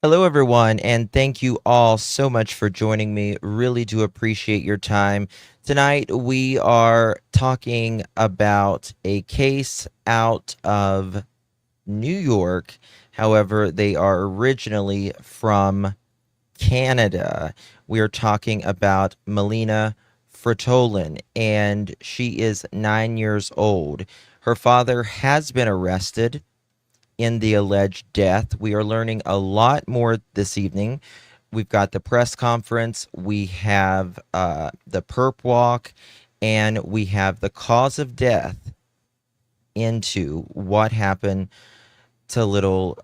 Hello, everyone, and thank you all so much for joining me. Really do appreciate your time. Tonight, we are talking about a case out of New York. However, they are originally from Canada. We are talking about Melina Frattolin, and she is 9 years old. Her father has been arrested in the alleged death. We are learning a lot more this evening. We've got the press conference, we have the perp walk, and we have the cause of death into what happened to little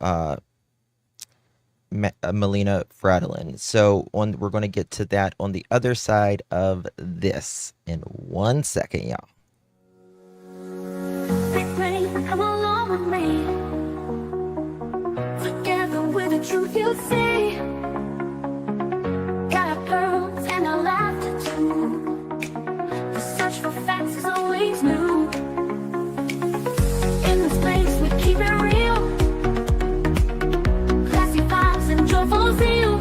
Melina Frattolin. So we're going to get to that on the other side of this in 1 second, y'all. Big rain, come along with me. Together with the truth you'll see. Got our pearls and our laughter too. The search for facts is always new. In this place we keep it real. Classy vibes and joyful zeal.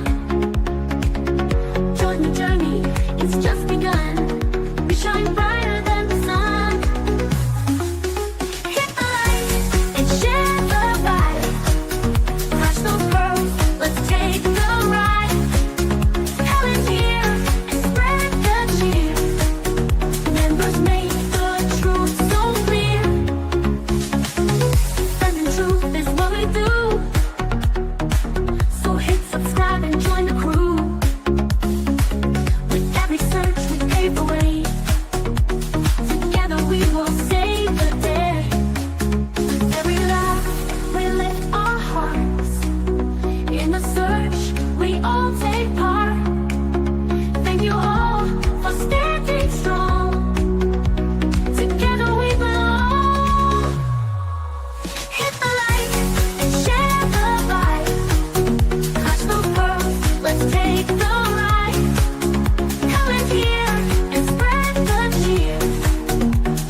Join the journey, it's just begun. We shine brighter than the sun. Hit the light and share the vibe. Crush those pearls, let's take the ride. Hell is here and spread the cheer. Members make the truth so clear. Spreading truth is what we do. So hit subscribe and join the crew. With every search we pave the way. Together we will save the day. With every laugh we lift our hearts. In the search we all take part. Thank you all for standing strong. Together we belong. Hit the light and share the vibe. Clutch those pearls, let's take the ride. Come in here and spread the cheer.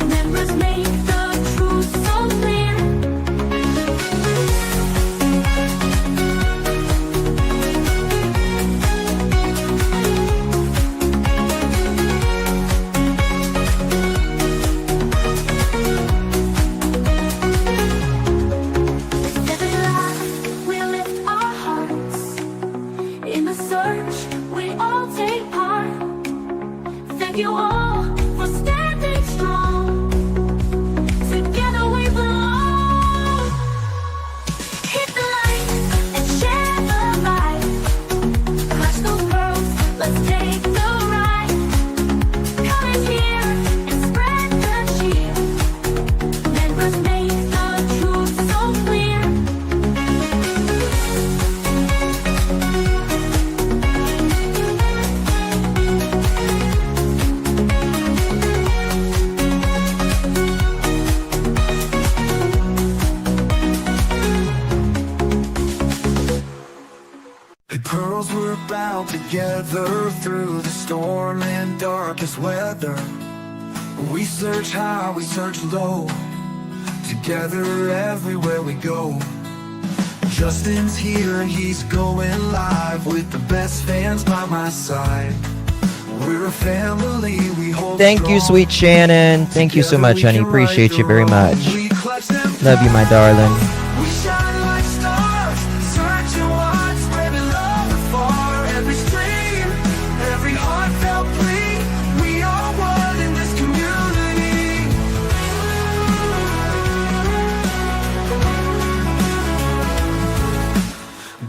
Members make the truth so clear. With every laugh we lift our hearts. In the search we all take part. Thank you all for standing strong. Together we belong. Hit the light and share the vibe. Clutch those pearls, let's take the ride. Come in here and spread the cheer. Members make the truth so clear. The pearls were bound together through the storm and darkest weather. We search high, we search low, together everywhere we go. Justin's here and he's going live with the best fans by my side. We're a family, we hold Thank you, strong. sweet Shannon. Thank you so much, honey. Appreciate you very much. We clutch them Love you, my darling. we shine like stars, searching wide, spreading love afar. Every stream, every heartfelt plea, we are one in this community.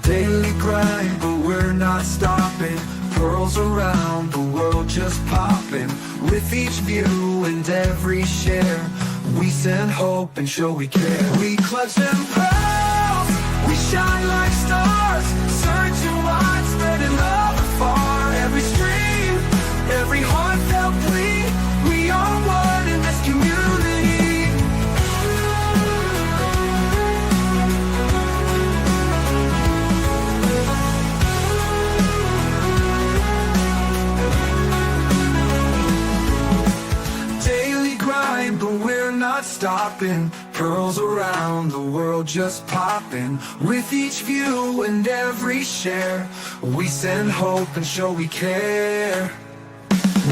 Daily grind, but we're not stopping. Pearls around the world just popping. With each view and every share, we send hope and show we care. We clutch them pearls, we shine like stars, searching wide, spreading love afar. Every stream, every heartfelt plea, we are one in this community. Daily grind, but we're not stopping. stopping. Pearls around the world just popping. With each view and every share, we send hope and show we care.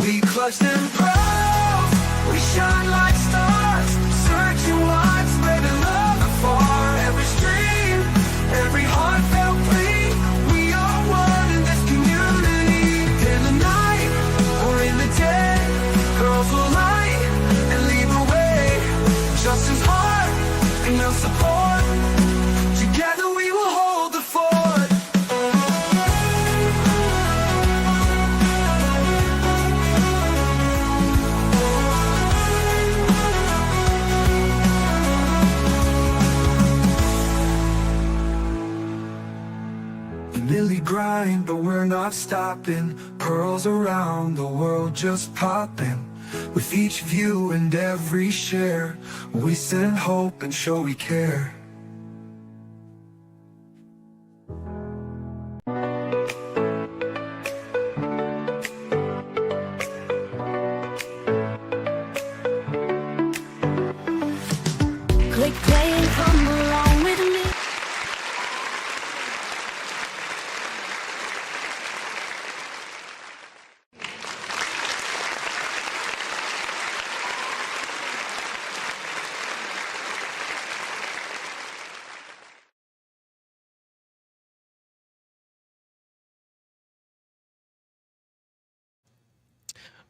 We clutch them pearls, we shine like stars, searching wide, spreading love afar. Every stream, every heartfelt plea, we are one in this community. In the night or in the day, girls will light and lead the way. Justice heart and no support, together we will hold the fort. Nearly grind, but we're not stopping. Pearls around the world just popping. With each view and every share, we send hope and show we care. Click play and come along with me.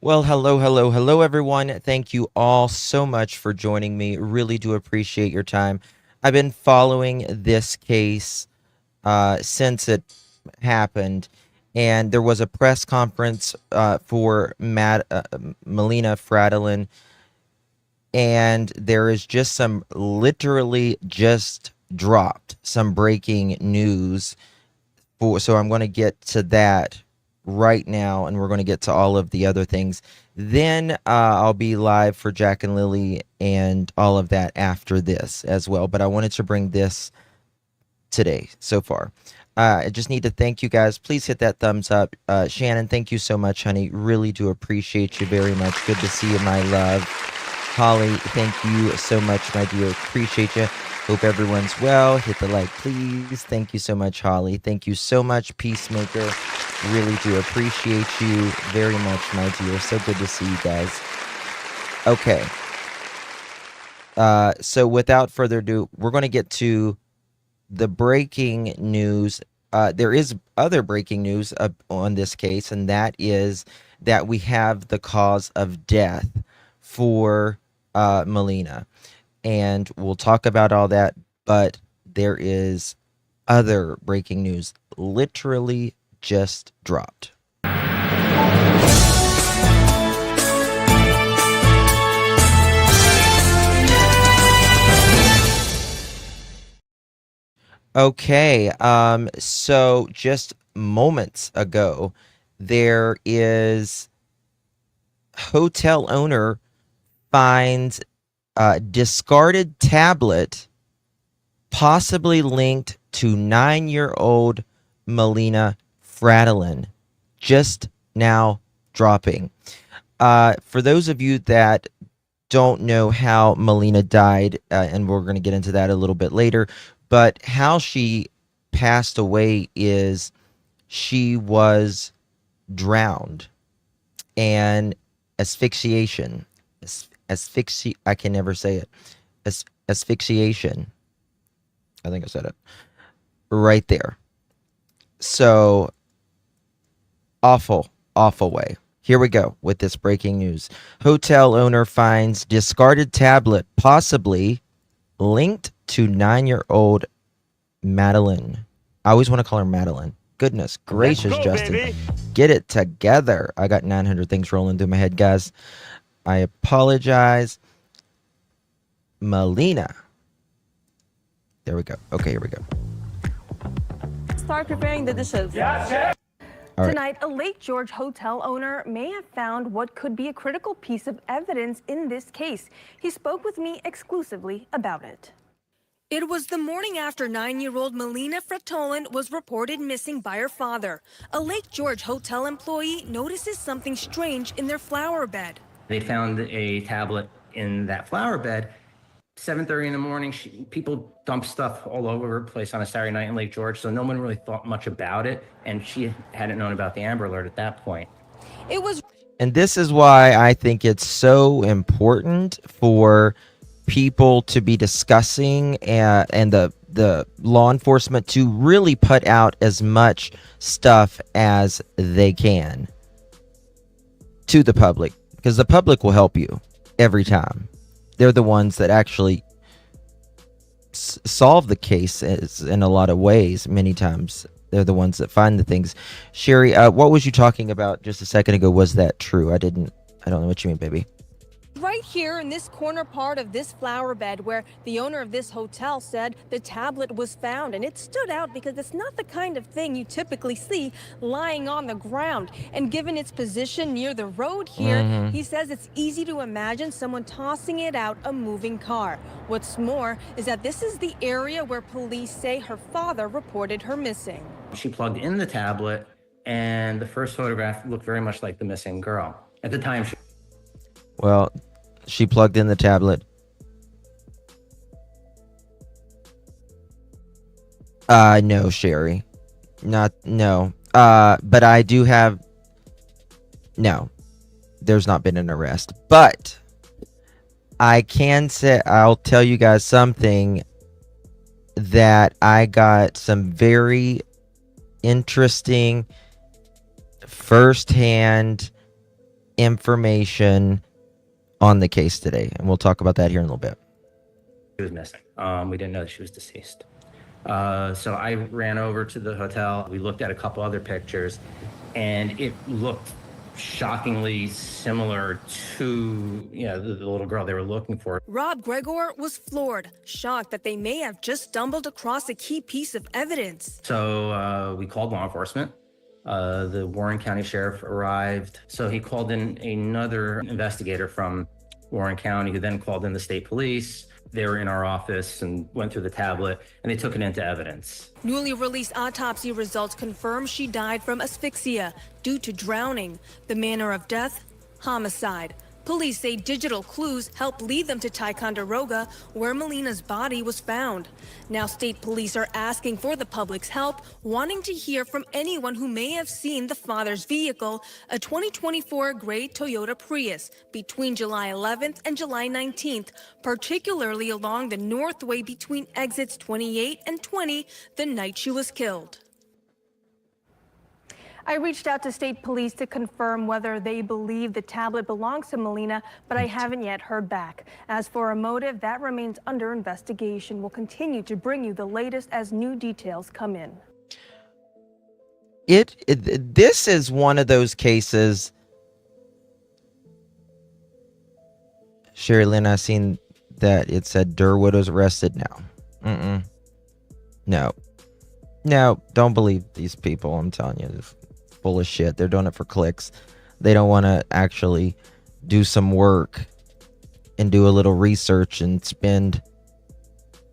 Well, hello, everyone. Thank you all so much for joining me. Really do appreciate your time. I've been following this case since it happened, and there was a press conference for Melina Frattolin, and there is just some literally just dropped some breaking news. So I'm going to get to that right now, and we're going to get to all of the other things. Then I'll be live for Jack and Lily and all of that after this as well. But I wanted to bring this today so far. I just need to thank you guys. Please hit that thumbs up. Shannon, thank you so much, honey. Really do appreciate you very much. Good to see you, my love. Holly, thank you so much, my dear. Appreciate you. Hope everyone's well. Hit the like, please. Thank you so much, Holly. Thank you so much, Peacemaker. Really do appreciate you very much, my dear. So good to see you guys. Okay. So without further ado, we're going to get to the breaking news. There is other breaking news on this case, and that is that we have the cause of death for Melina. And we'll talk about all that, but there is other breaking news literally just dropped. Okay, so just moments ago, there is hotel owner finds discarded tablet possibly linked to 9-year-old Melina Frattolin, just now dropping. For those of you that don't know how Melina died, and we're going to get into that a little bit later, but how she passed away is she was drowned and asphyxiation. I can never say it. Asphyxiation. I think I said it right there. So awful way. Here we go with this breaking news. Hotel owner finds discarded tablet possibly linked to 9-year-old Madeline. I always want to call her Madeline. Goodness gracious, Justin. Baby. Get it together. I got 900 things rolling through my head, guys. I apologize. Melina. There we go. Okay, here we go. Start preparing the dishes. Yes, All right. Tonight, a Lake George hotel owner may have found what could be a critical piece of evidence in this case. He spoke with me exclusively about it. It was the morning after 9-year-old Melina Frattolin was reported missing by her father. A Lake George hotel employee notices something strange in their flower bed. They found a tablet in that flower bed, 7:30 in the morning, people dump stuff all over the place on a Saturday night in Lake George, so no one really thought much about it, and she hadn't known about the Amber Alert at that point. It was And this is why I think it's so important for people to be discussing and the law enforcement to really put out as much stuff as they can to the public, because the public will help you every time. They're the ones that actually solve the case in a lot of ways. Many times they're the ones that find the things. Sherry, what was you talking about just a second ago? Was that true? I don't know what you mean, baby. right here in this corner part of this flower bed where the owner of this hotel said the tablet was found, and it stood out because it's not the kind of thing you typically see lying on the ground. And given its position near the road here, he says it's easy to imagine someone tossing it out a moving car. What's more is that this is the area where police say her father reported her missing. She plugged in the tablet, and the first photograph looked very much like the missing girl. At the time, Well, she plugged in the tablet. No, Sherry. No. But I do have... No. There's not been an arrest. But I can say... I'll tell you guys something that I got some very interesting firsthand information on the case today, and we'll talk about that here in a little bit. she was missing. We didn't know that she was deceased. So I ran over to the hotel. We looked at a couple other pictures, and it looked shockingly similar to the little girl they were looking for. Rob Gregor was floored, shocked that they may have just stumbled across a key piece of evidence. So we called law enforcement. The Warren County Sheriff arrived. So he called in another investigator from Warren County, who then called in the state police. They were in our office and went through the tablet, and they took it into evidence. Newly released autopsy results confirm she died from asphyxia due to drowning. The manner of death, homicide. Police say digital clues helped lead them to Ticonderoga, where Melina's body was found. Now state police are asking for the public's help, wanting to hear from anyone who may have seen the father's vehicle, a 2024 gray Toyota Prius, between July 11th and July 19th, particularly along the northway between exits 28 and 20 the night she was killed. I reached out to state police to confirm whether they believe the tablet belongs to Melina, but I haven't yet heard back. As for a motive, that remains under investigation. We'll continue to bring you the latest as new details come in. This is one of those cases. Sherry Lynn, I seen that it said Durwood was arrested now. No, don't believe these people. I'm telling you, they're full of shit. They're doing it for clicks. They don't want to actually do some work and do a little research and spend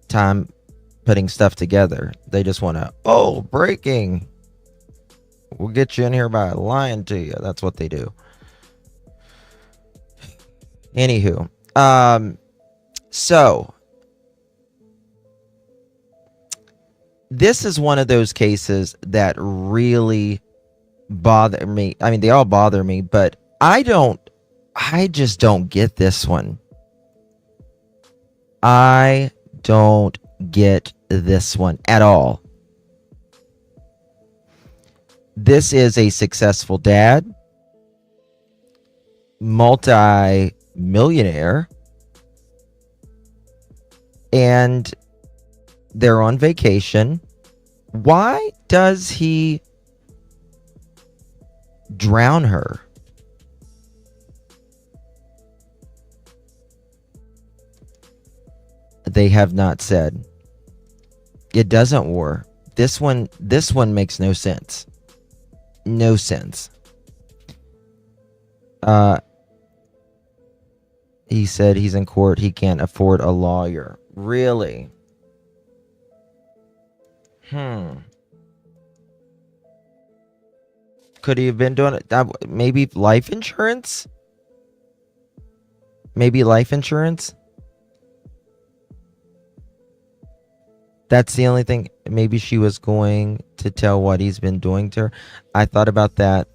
time putting stuff together. They just want to, breaking. We'll get you in here by lying to you. That's what they do. Anywho, so this is one of those cases that really bother me. I mean, they all bother me, but I just don't get this one. I don't get this one at all. This is a successful dad, multi-millionaire, and they're on vacation. Why does he drown her? They have not said. It doesn't war. This one makes no sense. No sense. He said he's in court. He can't afford a lawyer. Really? Could he have been doing it? Maybe life insurance? Maybe life insurance? That's the only thing. Maybe she was going to tell what he's been doing to her. I thought about that.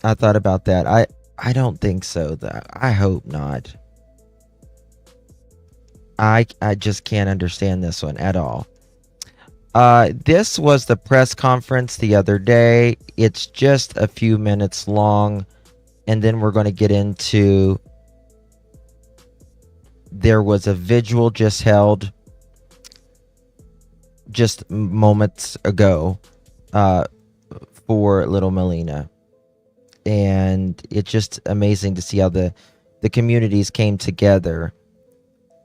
I don't think so. I hope not. I just can't understand this one at all. This was the press conference the other day. It's just a few minutes long, and then we're going to get into, there was a vigil just held just moments ago for little Melina, and it's just amazing to see how the communities came together.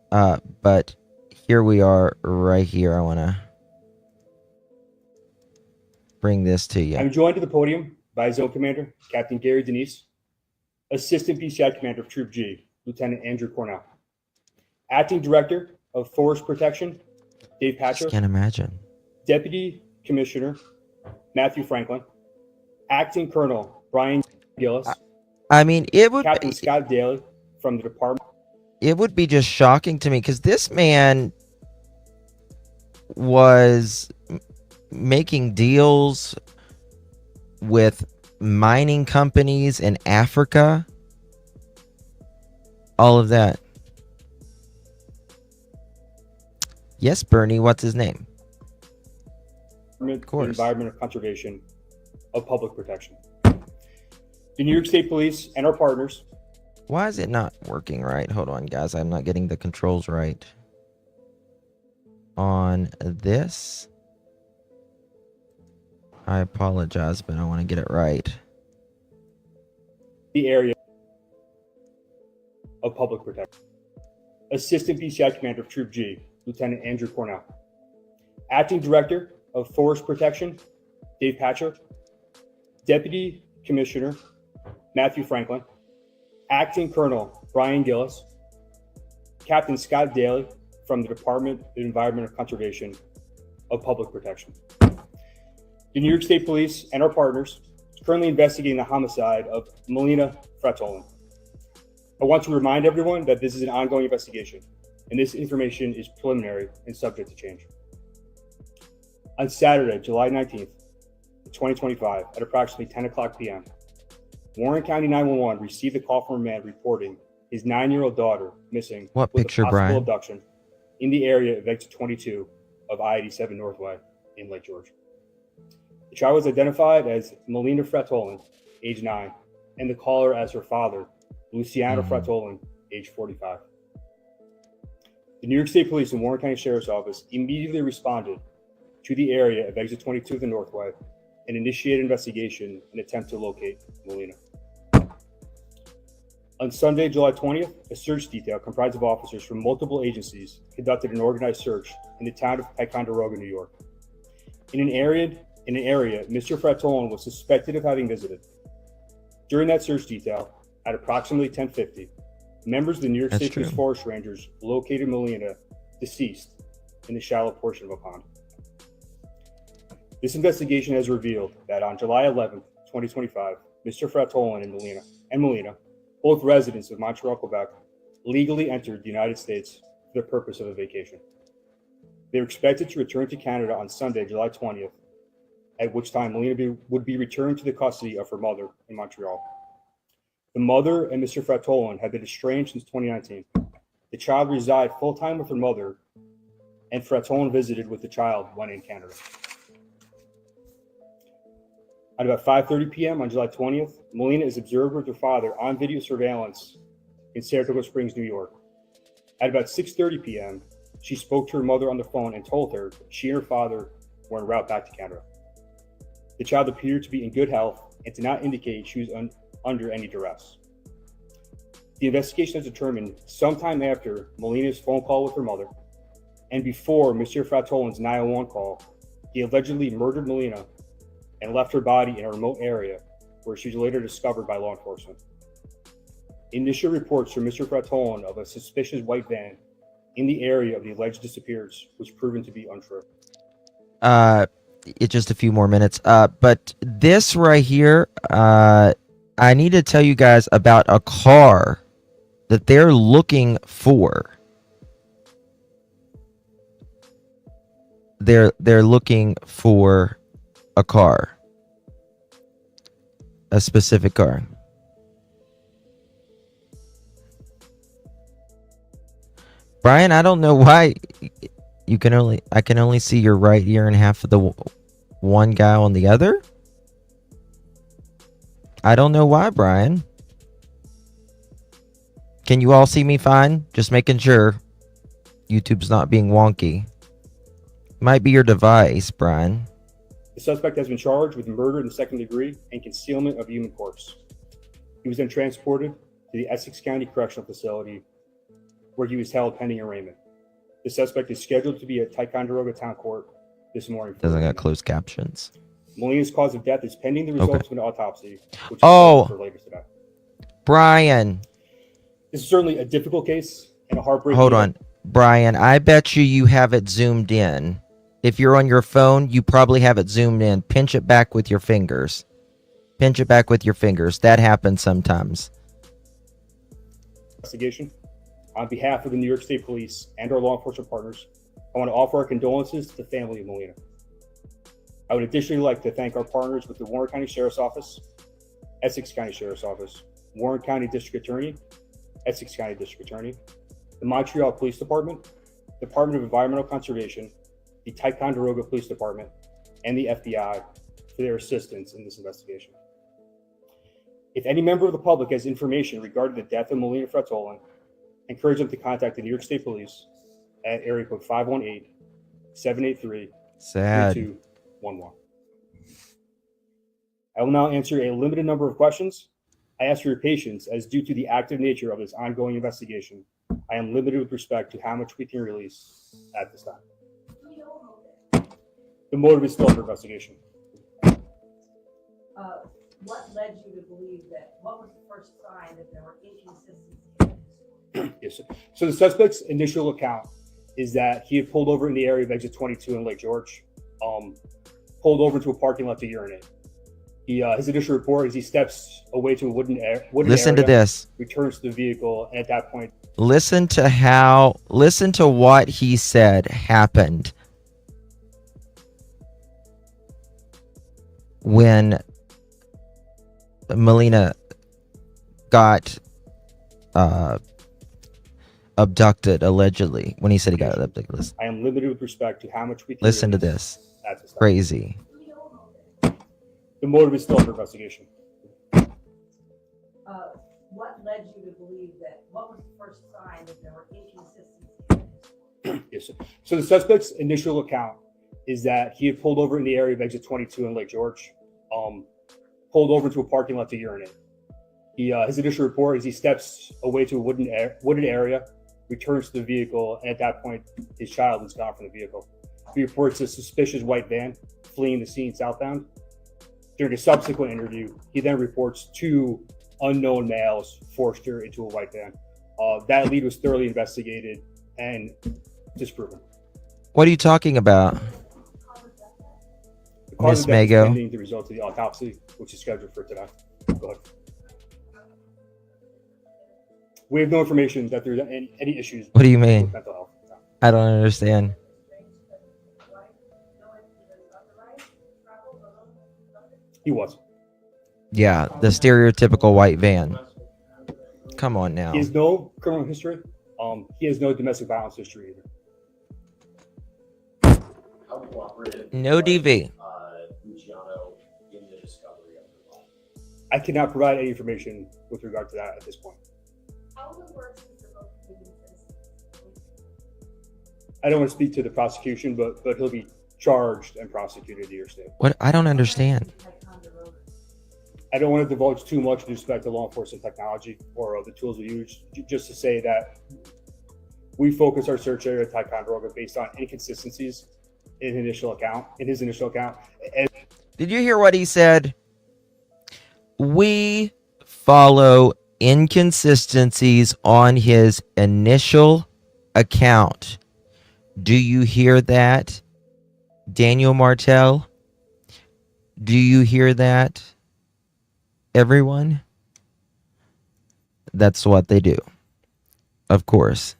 But here we are right here. I want to bring this to you. I'm joined to the podium by Zone Commander Captain Gary Denise, Assistant PCI Commander of Troop G, Lieutenant Andrew Cornell, Acting Director of Forest Protection, Dave Just Patcher, can't imagine. Deputy Commissioner Matthew Franklin, Acting Colonel Brian Gillis, I mean, Captain Scott Daly from the Department. It would be just shocking to me because this man was making deals with mining companies in Africa. All of that. Yes, Bernie, what's his name? Of course. Environment of Conservation of Public Protection. The New York State Police and our partners. Why is it not working right? Hold on, guys. I'm not getting the controls right on this. I apologize, but I want to get it right. The area of public protection. Assistant PCI Commander of Troop G, Lieutenant Andrew Cornell. Acting Director of Forest Protection, Dave Patcher. Deputy Commissioner Matthew Franklin. Acting Colonel Brian Gillis. Captain Scott Daly from the Department of Environment of Conservation of Public Protection. The New York State Police and our partners is currently investigating the homicide of Melina Frattolin. I want to remind everyone that this is an ongoing investigation, and this information is preliminary and subject to change. On Saturday, July 19th, 2025, at approximately 10 o'clock p.m., Warren County 911 received a call from a man reporting his 9-year-old daughter missing What with picture, a possible Brian? abduction in the area of exit 22 of I-87 Northway in Lake George. The child was identified as Melina Frattolin, age 9, and the caller as her father, Luciano Frattolin, age 45. The New York State Police and Warren County Sheriff's Office immediately responded to the area of exit 22 of the Northway and initiated investigation in an attempt to locate Melina. On Sunday, July 20th, a search detail comprised of officers from multiple agencies conducted an organized search in the town of Ticonderoga, New York. In an area, Mr. Frattolin was suspected of having visited. During that search detail, at approximately 10:50, members of the New York State Police Forest Rangers located Melina deceased in the shallow portion of a pond. This investigation has revealed that on July 11th, 2025, Mr. Frattolin and Melina, both residents of Montreal, Quebec, legally entered the United States for the purpose of a vacation. They were expected to return to Canada on Sunday, July 20th, at which time Melina would be returned to the custody of her mother in Montreal. The mother and Mr. Frattolin have been estranged since 2019. The child resided full-time with her mother, and Frattolin visited with the child when in Canada. At about 5:30 p.m. on July 20th, Melina is observed with her father on video surveillance in Saratoga Springs, New York. At about 6:30 p.m., she spoke to her mother on the phone and told her she and her father were en route back to Canada. The child appeared to be in good health and did not indicate she was under any duress. The investigation has determined sometime after Melina's phone call with her mother and before Mr. Frattolin's 911 call, he allegedly murdered Melina and left her body in a remote area where she was later discovered by law enforcement. Initial reports from Mr. Frattolin of a suspicious white van in the area of the alleged disappearance was proven to be untrue. It's just a few more minutes. But this right here, I need to tell you guys about a car that they're looking for. they're looking for a car, a specific car. Brian, I don't know why I can only see your right ear and half of the one guy on the other. I don't know why, Brian. Can you all see me fine? Just making sure YouTube's not being wonky. Might be your device, Brian. The suspect has been charged with murder in the second degree and concealment of a human corpse. He was then transported to the Essex County Correctional Facility, where he was held pending arraignment. The suspect is scheduled to be at Ticonderoga Town Court this morning. Doesn't got closed captions. Melina's cause of death is pending the results of an autopsy, which is Oh, for later today. Brian. This is certainly a difficult case and a heartbreaking. Hold on. Brian, I bet you have it zoomed in. If you're on your phone, you probably have it zoomed in. Pinch it back with your fingers. Pinch it back with your fingers. That happens sometimes. Investigation. On behalf of the New York State Police and our law enforcement partners, I want to offer our condolences to the family of Melina. I would additionally like to thank our partners with the Warren County Sheriff's Office, Essex County Sheriff's Office, Warren County District Attorney, Essex County District Attorney, the Montreal Police Department, Department of Environmental Conservation, the Ticonderoga Police Department, and the FBI for their assistance in this investigation. If any member of the public has information regarding the death of Melina Frattolin, encourage them to contact the New York State Police at area code 518-783-3211. Sad. I will now answer a limited number of questions. I ask for your patience, as due to the active nature of this ongoing investigation, I am limited with respect to how much we can release at this time. The motive is still under investigation. What led you to believe that? What was the first sign that there were inconsistencies in his story? Yes. So the suspect's initial account is that he had pulled over in the area of exit 22 in Lake George, pulled over to a parking lot to urinate. His initial report is he steps away to a wooden Listen area, to this. returns to the vehicle, and at that point, Listen to what he said happened when Melina got abducted, allegedly. When he said he got abducted. I am limited with respect to how much we can Listen to release this. at this time. Crazy. The motive is still under investigation. What led you to believe that? What was the first sign that there were inconsistencies in his story? Yes. So the suspect's initial account is that he had pulled over in the area of exit 22 in Lake George, pulled over to a parking lot to urinate. His initial report is he steps away to a wooded area, returns to the vehicle, and at that point, his child is gone from the vehicle. He reports a suspicious white van fleeing the scene southbound. During a subsequent interview, he then reports two unknown males forced her into a white van. That lead was thoroughly investigated and disproven. What are you talking about? The cause Miss of death is Mago. pending the result of the autopsy, which is scheduled for today. Go ahead. We have no information that there's any issues. What do you with mean? mental health. I don't understand. He was. Yeah, the stereotypical white van. Come on now. He has no criminal history. He has no domestic violence history either. How cooperative No DV. Luciano in the discovery of the body? I cannot provide any information with regard to that at this point. How will it work since they're both leading citizens? I don't want to speak to the prosecution, but he'll be charged and prosecuted in New York State. What? I don't understand. I don't want to divulge too much with respect to law enforcement technology or the tools we use, just to say that we focus our search area at Ticonderoga based on inconsistencies in his initial account. And Did you hear what he said? We follow inconsistencies on his initial account. Do you hear that, Daniel Martell? Do you hear that, everyone? That's what they do. Of course.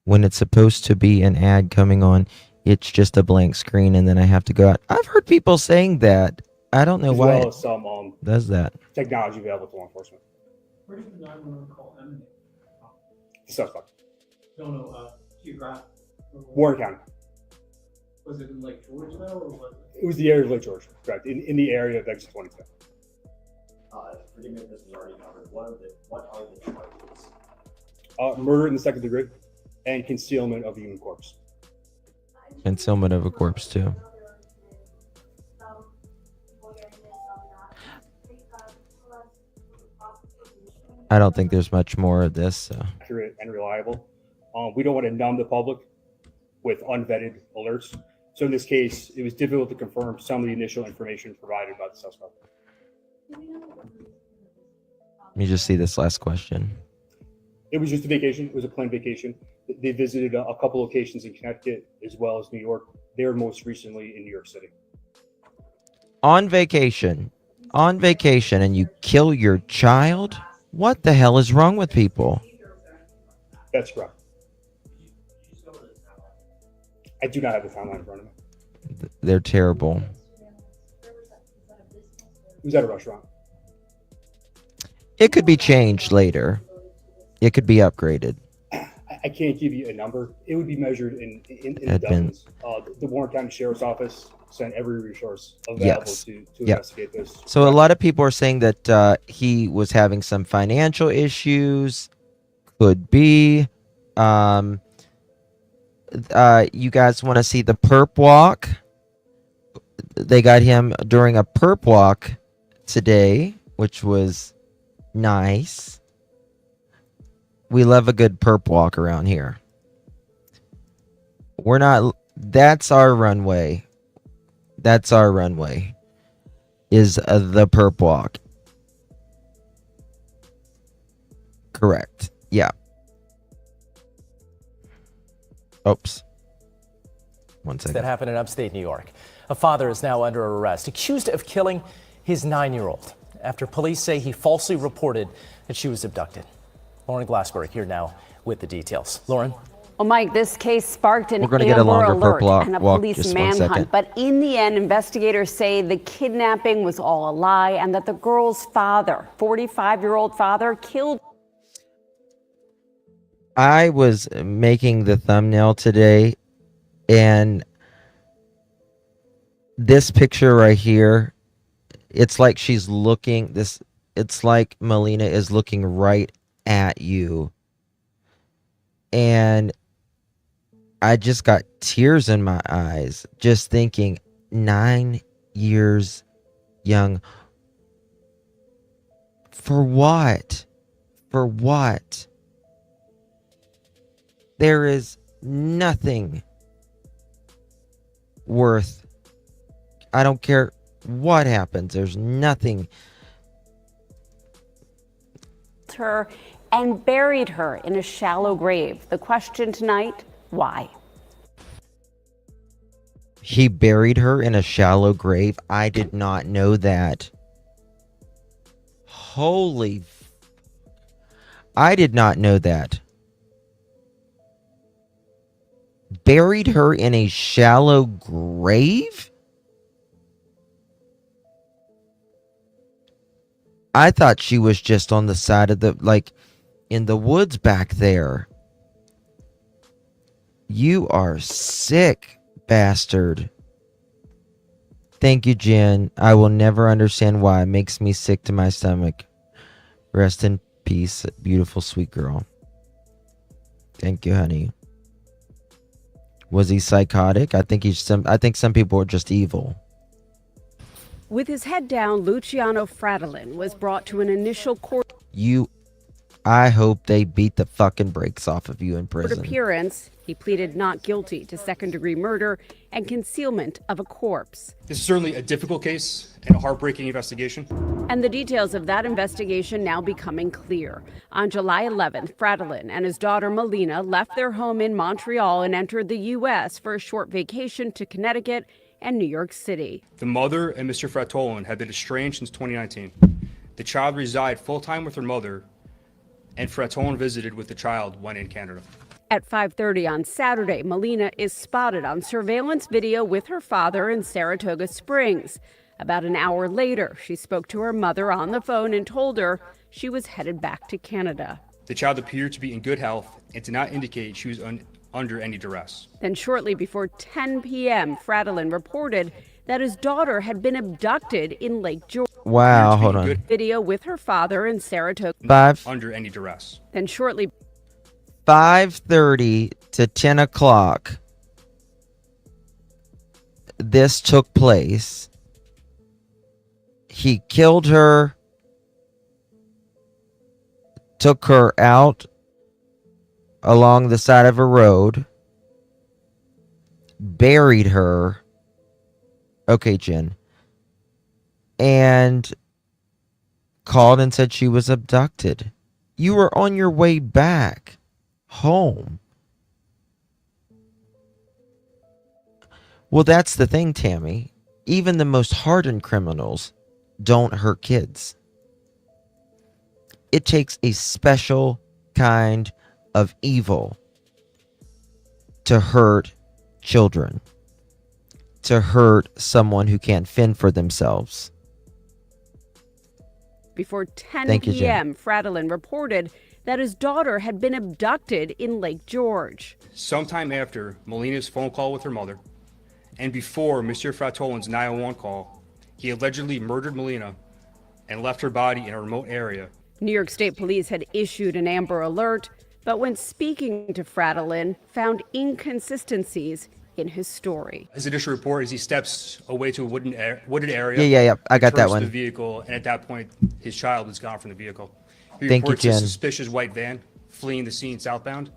When it's supposed to be an ad coming on It's just a blank screen and then I have to go out. I've heard people saying that. I don't know as why well it as some does that. technology available to law enforcement. Where did the 911 call emanate? The suspect, No, geographic. Warren County. Was it in Lake George though, or was it? It was the area of Lake George, correct, in the area of exit 22. Forgive me if this was already covered. What are the charges? Murder in the second degree and concealment of a human corpse. Concealment of a corpse too. I don't think there's much more of this. So. Accurate and reliable. We don't want to numb the public with unvetted alerts. So in this case, it was difficult to confirm some of the initial information provided by the suspect. Let me just see this last question. It was just a vacation. It was a planned vacation. They visited a couple locations in Connecticut as well as New York. They were most recently in New York City. On vacation, and you kill your child? What the hell is wrong with people? That's correct. I do not have the timeline in front of me. They're terrible. It was at a restaurant. It could be changed later. It could be upgraded. I can't give you a number. It would be measured in the Had been- dozens. The Warren County Sheriff's Office sent every resource available Yes. to Yep. investigate this. So a lot of people are saying that he was having some financial issues. Could be. You guys want to see the perp walk? They got him during a perp walk today, which was nice. We love a good perp walk around here. We're not. That's our runway. That's our runway. Is the perp walk. Correct. Yeah. Oops. One second. That happened in upstate New York. A father is now under arrest, accused of killing his 9-year-old after police say he falsely reported that she was abducted. Lauren Glassberg here now with the details. Lauren? Well, Mike, this case sparked an We're gonna get a Amber longer Alert perp and a walk, police just 1 second. manhunt. But in the end, investigators say the kidnapping was all a lie and that the girl's father, 45-year-old father, killed. I was making the thumbnail today, and this picture right here, it's like she's looking this. It's like Melina is looking right at you, and I just got tears in my eyes just thinking 9 years young. For what? For what? There is nothing worth. I don't care what happens. There's nothing. Her and buried her in a shallow grave. The question tonight, why? He buried her in a shallow grave. I did not know that. Holy. I did not know that. Buried her in a shallow grave? I thought she was just on the side of the, like, in the woods back there. You are sick, bastard. Thank you, Jen. I will never understand why. It makes me sick to my stomach. Rest in peace, beautiful, sweet girl. Thank you, honey. Was he psychotic? I think some people are just evil. With his head down, Luciano Frattolin was brought to an initial court I hope they beat the fucking brakes off of you in prison. appearance. He pleaded not guilty to second-degree murder and concealment of a corpse. This is certainly a difficult case and a heartbreaking investigation. And the details of that investigation now becoming clear. On July 11th, Frattolin and his daughter Melina left their home in Montreal and entered the U.S. for a short vacation to Connecticut and New York City. The mother and Mr. Frattolin have been estranged since 2019. The child resided full-time with her mother, and Frattolin visited with the child when in Canada. At 5:30 on Saturday, Melina is spotted on surveillance video with her father in Saratoga Springs. About an hour later, she spoke to her mother on the phone and told her she was headed back to Canada. The child appeared to be in good health and did not indicate she was under any duress. Then shortly before 10 p.m., Frattolin reported that his daughter had been abducted in Lake George. Wow, hold on. Video with her father in Saratoga. Under any duress. Then shortly 5:30 to 10 o'clock, this took place. He killed her, took her out along the side of a road, buried her. Okay, Jen. And called and said she was abducted. You were on your way back home. Well, that's the thing, Tammy. Even the most hardened criminals don't hurt kids. It takes a special kind of evil to hurt children, to hurt someone who can't fend for themselves. before 10 Thank you, p.m., Frattolin reported that his daughter had been abducted in Lake George. Sometime after Melina's phone call with her mother, and before Monsieur Frattolin's 911 call, he allegedly murdered Melina and left her body in a remote area. New York State Police had issued an Amber Alert, but when speaking to Frattolin, found inconsistencies in his story. His initial report is he steps away to a wooded area. Yeah. I got that returns to one. the vehicle, and at that point, his child is gone from the vehicle. He Thank you, reports a Jen. suspicious white van fleeing the scene southbound.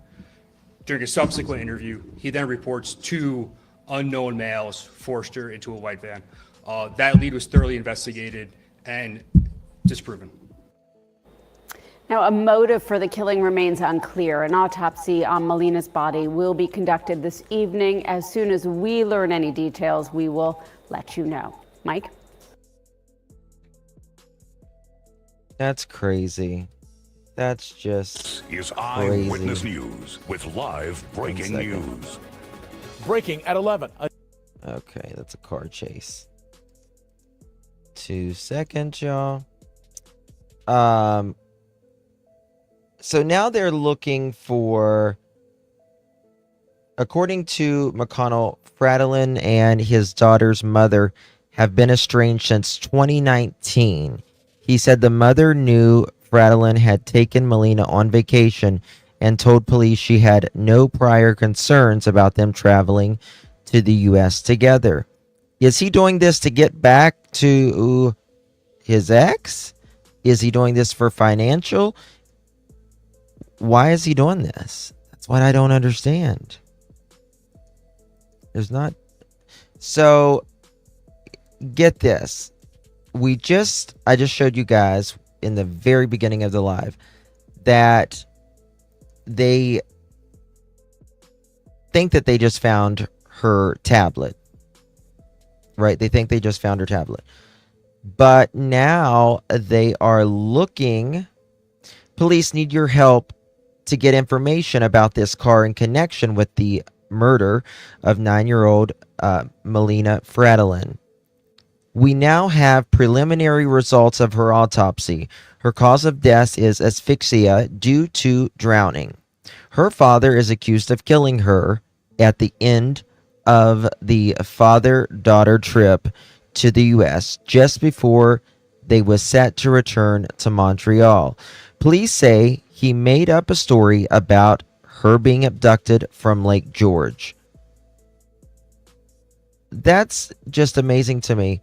During a subsequent interview, he then reports two unknown males forced her into a white van. That lead was thoroughly investigated and disproven. Now, a motive for the killing remains unclear. An autopsy on Melina's body will be conducted this evening. As soon as we learn any details, we will let you know. Mike? That's crazy. That's just is crazy. Eyewitness News with live breaking news. Breaking at 11. Okay, that's a car chase. 2 seconds, y'all. So now they're looking for, according to McConnell, Frattolin and his daughter's mother have been estranged since 2019. He said the mother knew Frattolin had taken Melina on vacation and told police she had no prior concerns about them traveling to the U.S. together. Is he doing this to get back to his ex? Is he doing this for financial? Why is he doing this? That's what I don't understand. There's not. So, get this. I just showed you guys in the very beginning of the live that they think that they just found her tablet. Right? They think they just found her tablet. But now they are looking. Police need your help to get information about this car in connection with the murder of 9-year-old Melina Frattolin. We now have preliminary results of her autopsy. Her cause of death is asphyxia due to drowning. Her father is accused of killing her at the end of the father-daughter trip to the U.S. just before they was set to return to Montreal. Police say he made up a story about her being abducted from Lake George. That's just amazing to me.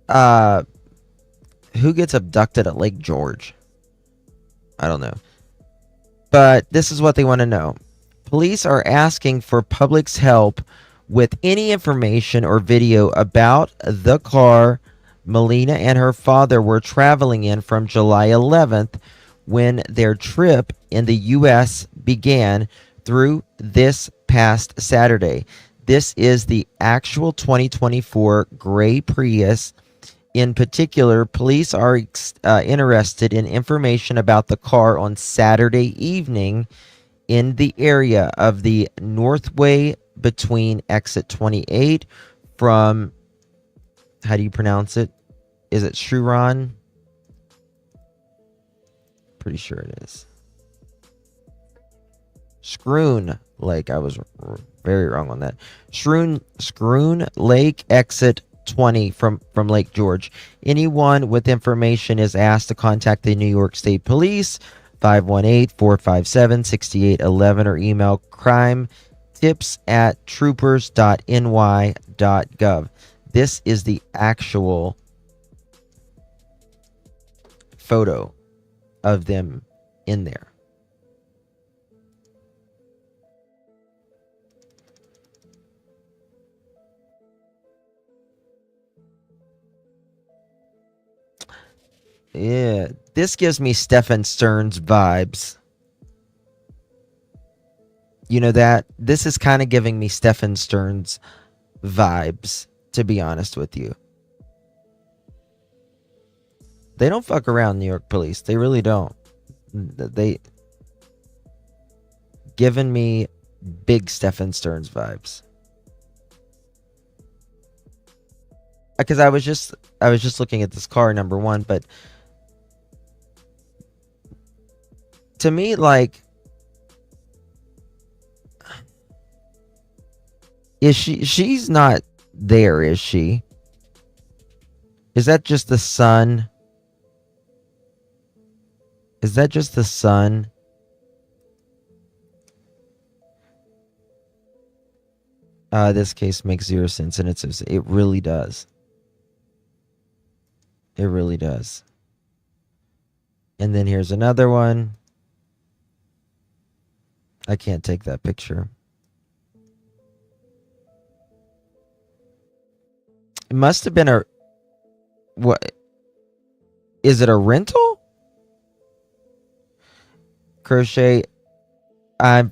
Who gets abducted at Lake George? I don't know. But this is what they want to know. Police are asking for public's help with any information or video about the car Melina and her father were traveling in from July 11th when their trip in the U.S. began through this past Saturday. This is the actual 2024 gray Prius. In particular, police are interested in information about the car on Saturday evening in the area of the Northway between exit 28 from, how do you pronounce it? Is it Shuron? Pretty sure it is. Scroon Lake. I was very wrong on that. Scroon Lake, exit 20 from Lake George. Anyone with information is asked to contact the New York State Police, 518-457-6811, or email crimetips@troopers.ny.gov. This is the actual photo of them in there. Yeah, this gives me Stefan Stearns vibes. You know that? This is kind of giving me Stefan Stearns vibes, to be honest with you. They don't fuck around, New York police. They really don't. They giving me big Stefan Stearns vibes. Because I was just looking at this car, number one, but to me, like, is she's not there, is she? Is that just the sun? Is that just the sun? This case makes zero sense, and it really does. It really does. And then here's another one. I can't take that picture. It must have been a... What? Is it a rental? Crochet. I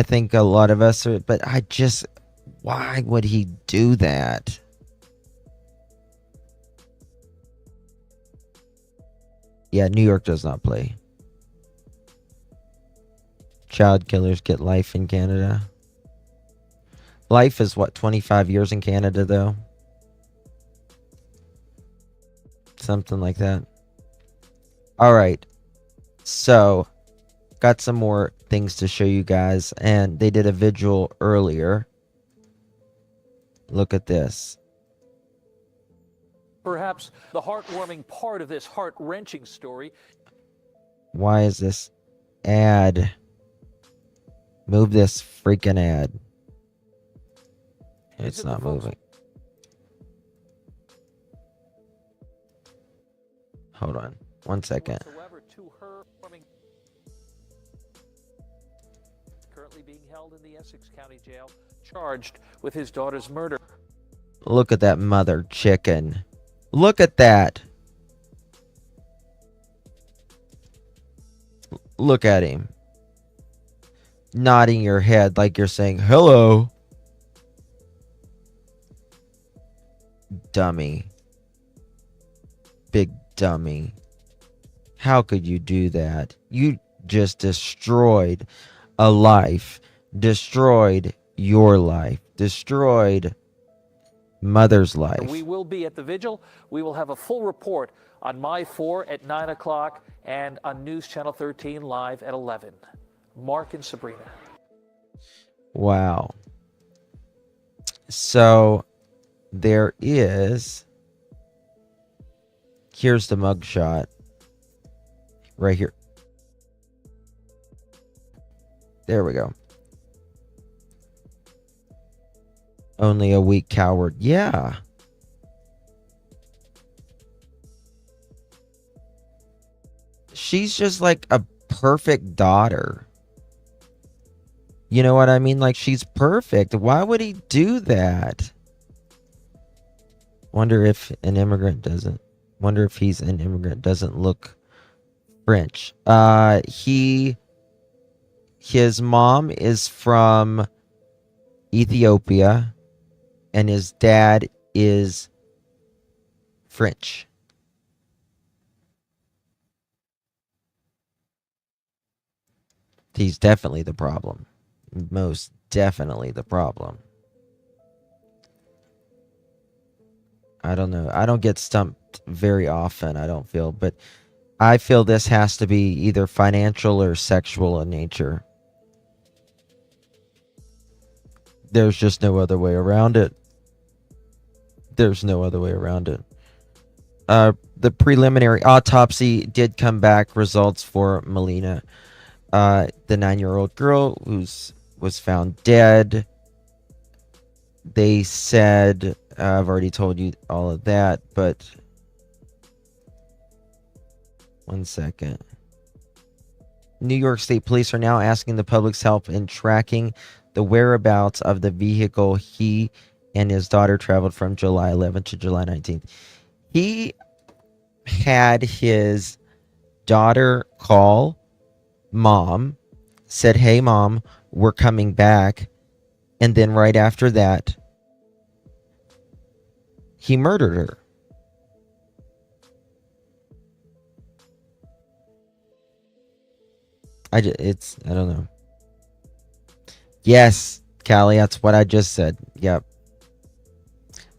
think a lot of us are... But I just... Why would he do that? Yeah, New York does not play. Child killers get life in Canada. Life is what, 25 years in Canada, though? Something like that. All right. So, got some more things to show you guys. And they did a vigil earlier. Look at this. Perhaps the heartwarming part of this heart-wrenching story. Why is this ad? Move this freaking ad. It's not moving. Hold on. 1 second. Currently being held in the Essex County Jail, charged with his daughter's murder. Look at that mother chicken. Look at that. Look at him. Nodding your head like you're saying, hello. Dummy. Big dummy. How could you do that? You just destroyed a life. Destroyed your life. Destroyed mother's life. We will be at the vigil. We will have a full report on My 4 at 9 o'clock and on News Channel 13 live at 11. Mark and Sabrina. Wow. So there is... Here's the mugshot. Right here. There we go. Only a weak coward. Yeah. She's just like a perfect daughter. You know what I mean? Like, she's perfect. Why would he do that? Wonder if an immigrant doesn't. Wonder if he's an immigrant doesn't look French. His mom is from Ethiopia. And his dad is French. He's definitely the problem. Most definitely the problem. I don't know. I don't get stumped very often, I don't feel, but I feel this has to be either financial or sexual in nature. There's just no other way around it. There's no other way around it. The preliminary autopsy did come back results for Melina, the 9-year-old girl was found dead. They said, I've already told you all of that, but one second. New York State Police are now asking the public's help in tracking the whereabouts of the vehicle he and his daughter traveled from July 11th to July 19th. He had his daughter call mom, said, "Hey, mom, we're coming back." And then right after that, he murdered her. I don't know. Yes, Callie, that's what I just said. Yep.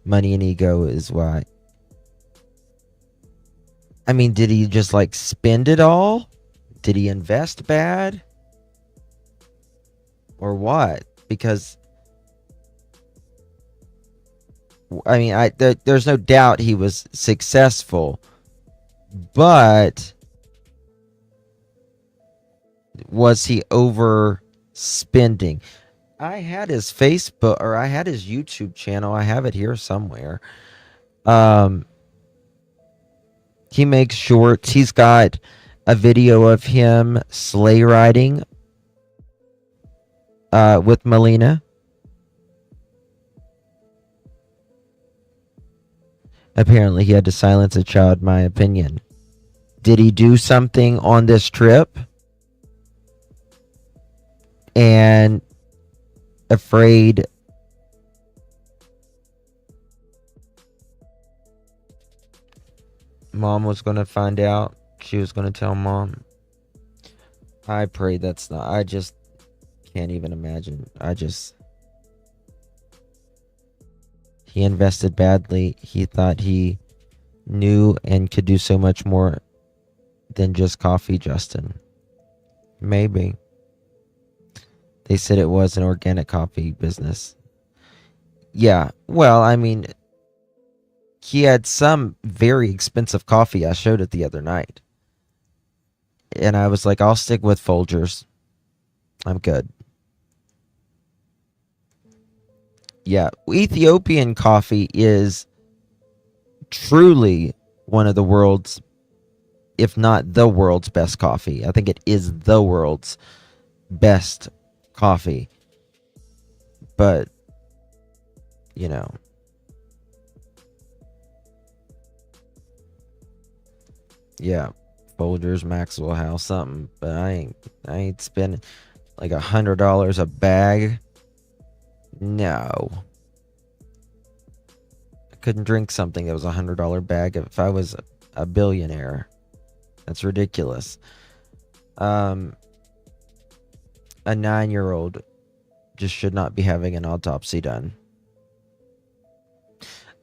Money and ego is why. I mean, did he just like spend it all? Did he invest bad? Or what? Because I mean, there's no doubt he was successful, but was he overspending? I had his Facebook, or I had his YouTube channel. I have it here somewhere. He makes shorts. He's got a video of him sleigh riding with Melina. Apparently, he had to silence a child, my opinion. Did he do something on this trip? And afraid mom was going to find out. She was going to tell mom. I pray that's not. I just can't even imagine. He invested badly. He thought he knew and could do so much more than just coffee, Justin. Maybe. They said it was an organic coffee business. Yeah, well, I mean, he had some very expensive coffee. I showed it the other night. And I was like, I'll stick with Folgers. I'm good. Yeah, Ethiopian coffee is truly one of the world's, if not the world's best coffee. I think it is the world's best coffee. But, you know. Yeah, Folgers, Maxwell House, something. But I ain't spending like $100 a bag. No. I couldn't drink something that was $100 bag if I was a billionaire. That's ridiculous. A 9-year-old just should not be having an autopsy done.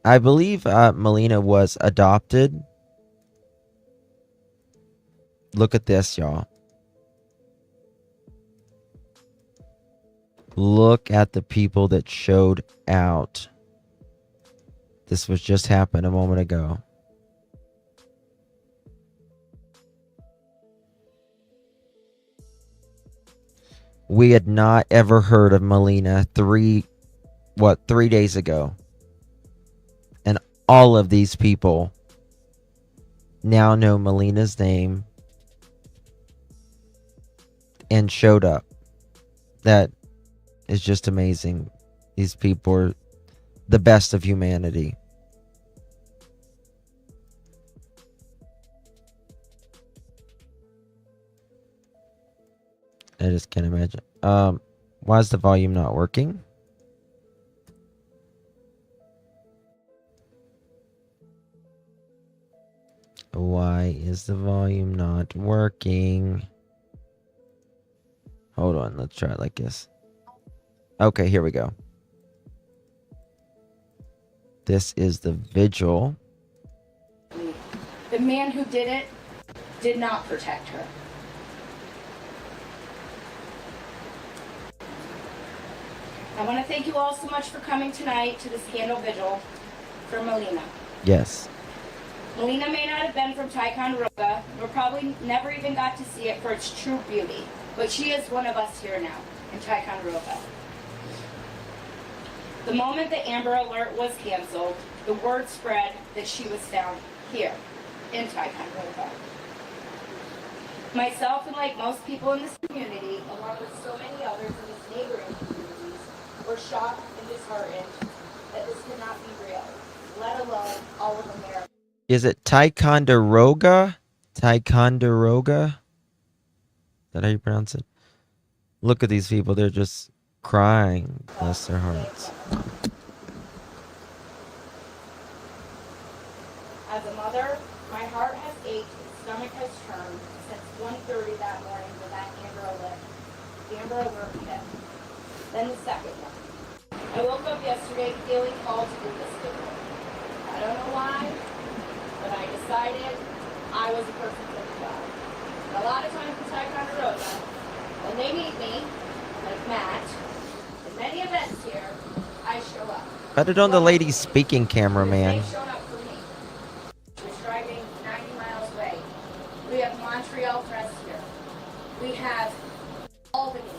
I believe Melina was adopted. Look at this, y'all. Look at the people that showed out. This was just happened a moment ago. We had not ever heard of Melina 3 days ago. And all of these people now know Melina's name and showed up. That is just amazing. These people are the best of humanity. I just can't imagine. Why is the volume not working? Why is the volume not working? Hold on, let's try it like this. Okay, here we go. This is the vigil. The man who did it did not protect her. I want to thank you all so much for coming tonight to this candle vigil for Melina. Yes. Melina may not have been from Ticonderoga, or probably never even got to see it for its true beauty, but she is one of us here now in Ticonderoga. The moment the Amber Alert was canceled, the word spread that she was found here in Ticonderoga. Myself, and like most people in this community, along with so many others in these neighboring communities, were shocked and disheartened that this could not be real, let alone all of America. Is it Ticonderoga? Ticonderoga? Is that how you pronounce it? Look at these people. They're just crying. Bless their hearts. As a mother, my heart has ached and stomach has turned since 1:30 that morning when that Amber Alert hit. Then the second one. I woke up yesterday feeling called to do this video. I don't know why, but I decided I was a person for the job. And a lot of times in Ticonderoga, when they need me, like Matt, in many events here, I show up. Put it on the lady speaking camera, man. They've shown up for me. She was driving 90 miles away. We have Montreal Press here. We have Albany,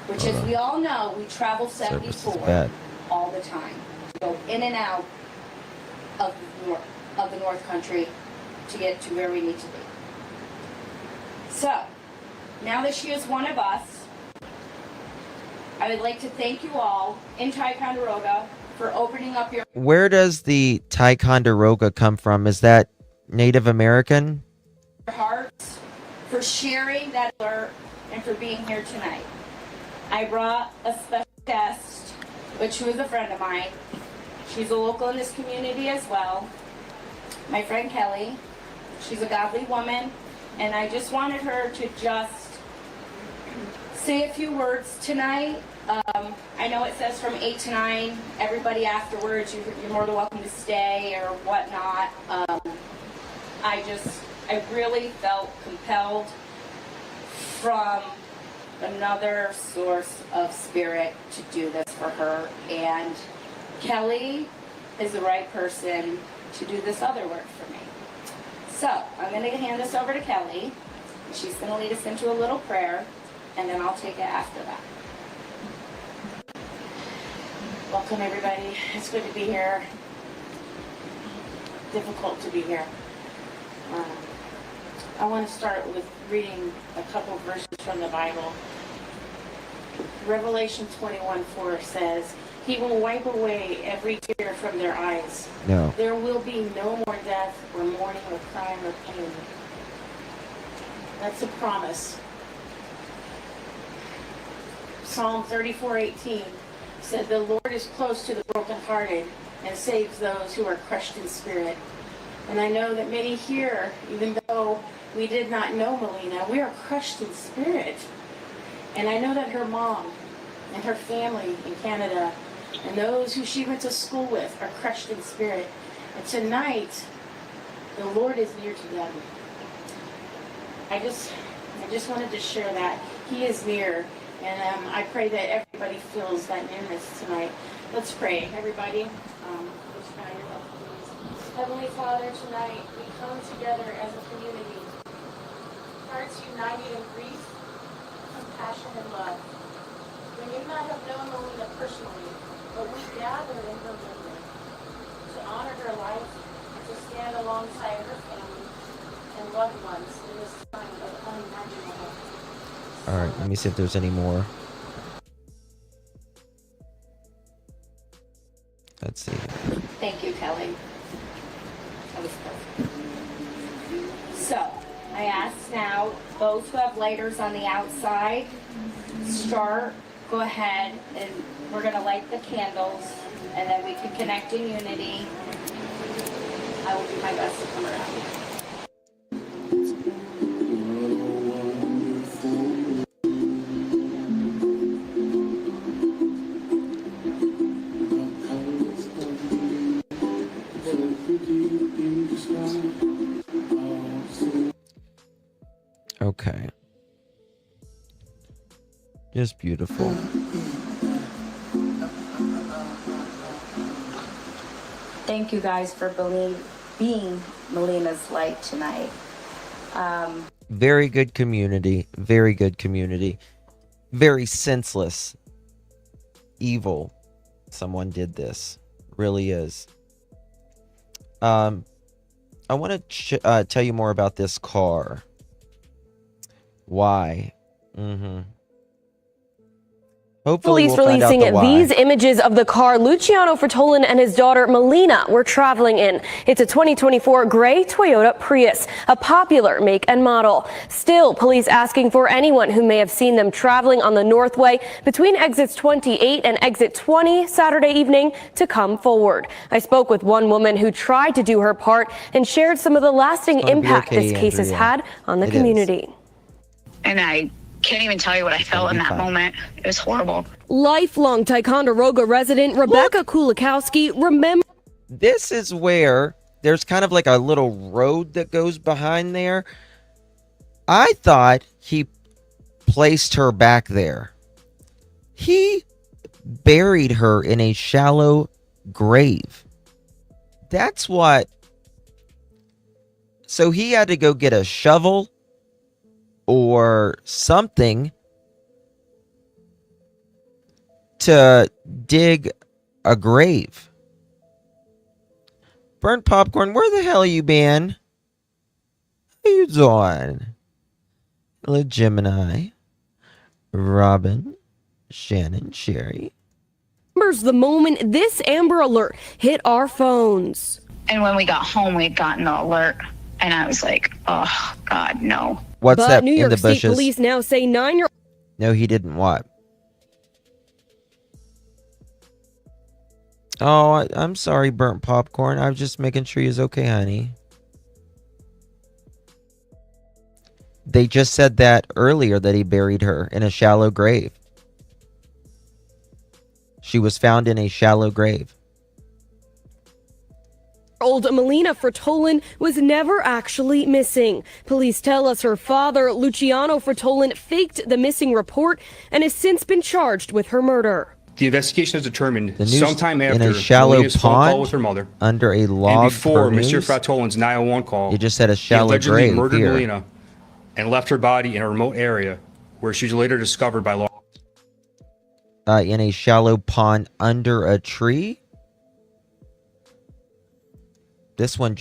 which as we all know, we travel 74 all the time. To go in and out of the North Country to get to where we need to be. So, now that she is one of us, I would like to thank you all in Ticonderoga for opening up your Where does the Ticonderoga come from? Is that Native American? hearts, for sharing that alert, and for being here tonight. I brought a special guest, which was a friend of mine. She's a local in this community as well. My friend Kelly. She's a godly woman, and I just wanted her to just say a few words tonight. I know it says from 8 to 9. Everybody afterwards, you're more than welcome to stay or whatnot. I really felt compelled from another source of spirit to do this for her, and Kelly is the right person to do this other work for me. So I'm going to hand this over to Kelly. She's going to lead us into a little prayer, and then I'll take it after that. Welcome, everybody. It's good to be here. Difficult to be here. I want to start with reading a couple verses from the Bible. Revelation 21:4 says, "He will wipe away every tear from their eyes. No. There will be no more death or mourning or crying or pain." That's a promise. Psalm 34:18 said, "The Lord is close to the brokenhearted and saves those who are crushed in spirit." And I know that many here, even though we did not know Melina, we are crushed in spirit. And I know that her mom and her family in Canada and those who she went to school with are crushed in spirit. And tonight, the Lord is near to them. I just wanted to share that. He is near. And I pray that everybody feels that nearness tonight. Let's pray, everybody. Heavenly Father, tonight we come together as a community, hearts united in grief, compassion, and love. We may not have known Melina personally, but we gather in her memory to honor her life, to stand alongside her family and loved ones in this time of unimaginable. All right, let me see if there's any more. Let's see. Thank you, Kelly. That was perfect. So, I ask now, those who have lighters on the outside, go ahead, and we're going to light the candles, and then we can connect in unity. I will do my best to come around. Okay. Just beautiful. Thank you guys for being Melina's light tonight. Very good community. Very good community. Very senseless. Evil. Someone did this. Really is. I want to tell you more about this car. Why? Hopefully Police we'll find out releasing the why. these images of the car Luciano Frattolin and his daughter Melina were traveling in. It's a 2024 gray Toyota Prius, a popular make and model. Still, police asking for anyone who may have seen them traveling on the Northway between exits 28 and exit 20 Saturday evening to come forward. I spoke with one woman who tried to do her part and shared some of the lasting impact this case has had on the community. And I can't even tell you what I felt in that moment. It was horrible. Lifelong Ticonderoga resident Rebecca Kulikowski remembers. This is where there's kind of like a little road that goes behind there. I thought he placed her back there. He buried her in a shallow grave. That's what. So he had to go get a shovel or something to dig a grave. Burnt Popcorn, where the hell you been? How you doing? Hello, Gemini, Robin, Shannon, Sherry. Remembers the moment this Amber Alert hit our phones. And when we got home, we had gotten the alert. And I was like, oh, God, no. What's but that New in York the State bushes? police now say 9-year-old. No, he didn't what? Oh, I'm sorry, Burnt Popcorn. I was just making sure he's okay, honey. They just said that earlier, that he buried her in a shallow grave. She was found in a shallow grave. Old Melina Frattolin was never actually missing. Police tell us her father, Luciano Frattolin, faked the missing report and has since been charged with her murder. The investigation has determined The news sometime in after a shallow Melina's phone call pond with her mother, under a log and before per Mr. news? Fratolin's 911 call, It just said a he shallow allegedly grave murdered here. Melina and left her body in a remote area where she was later discovered by law. In a shallow pond under a tree. This one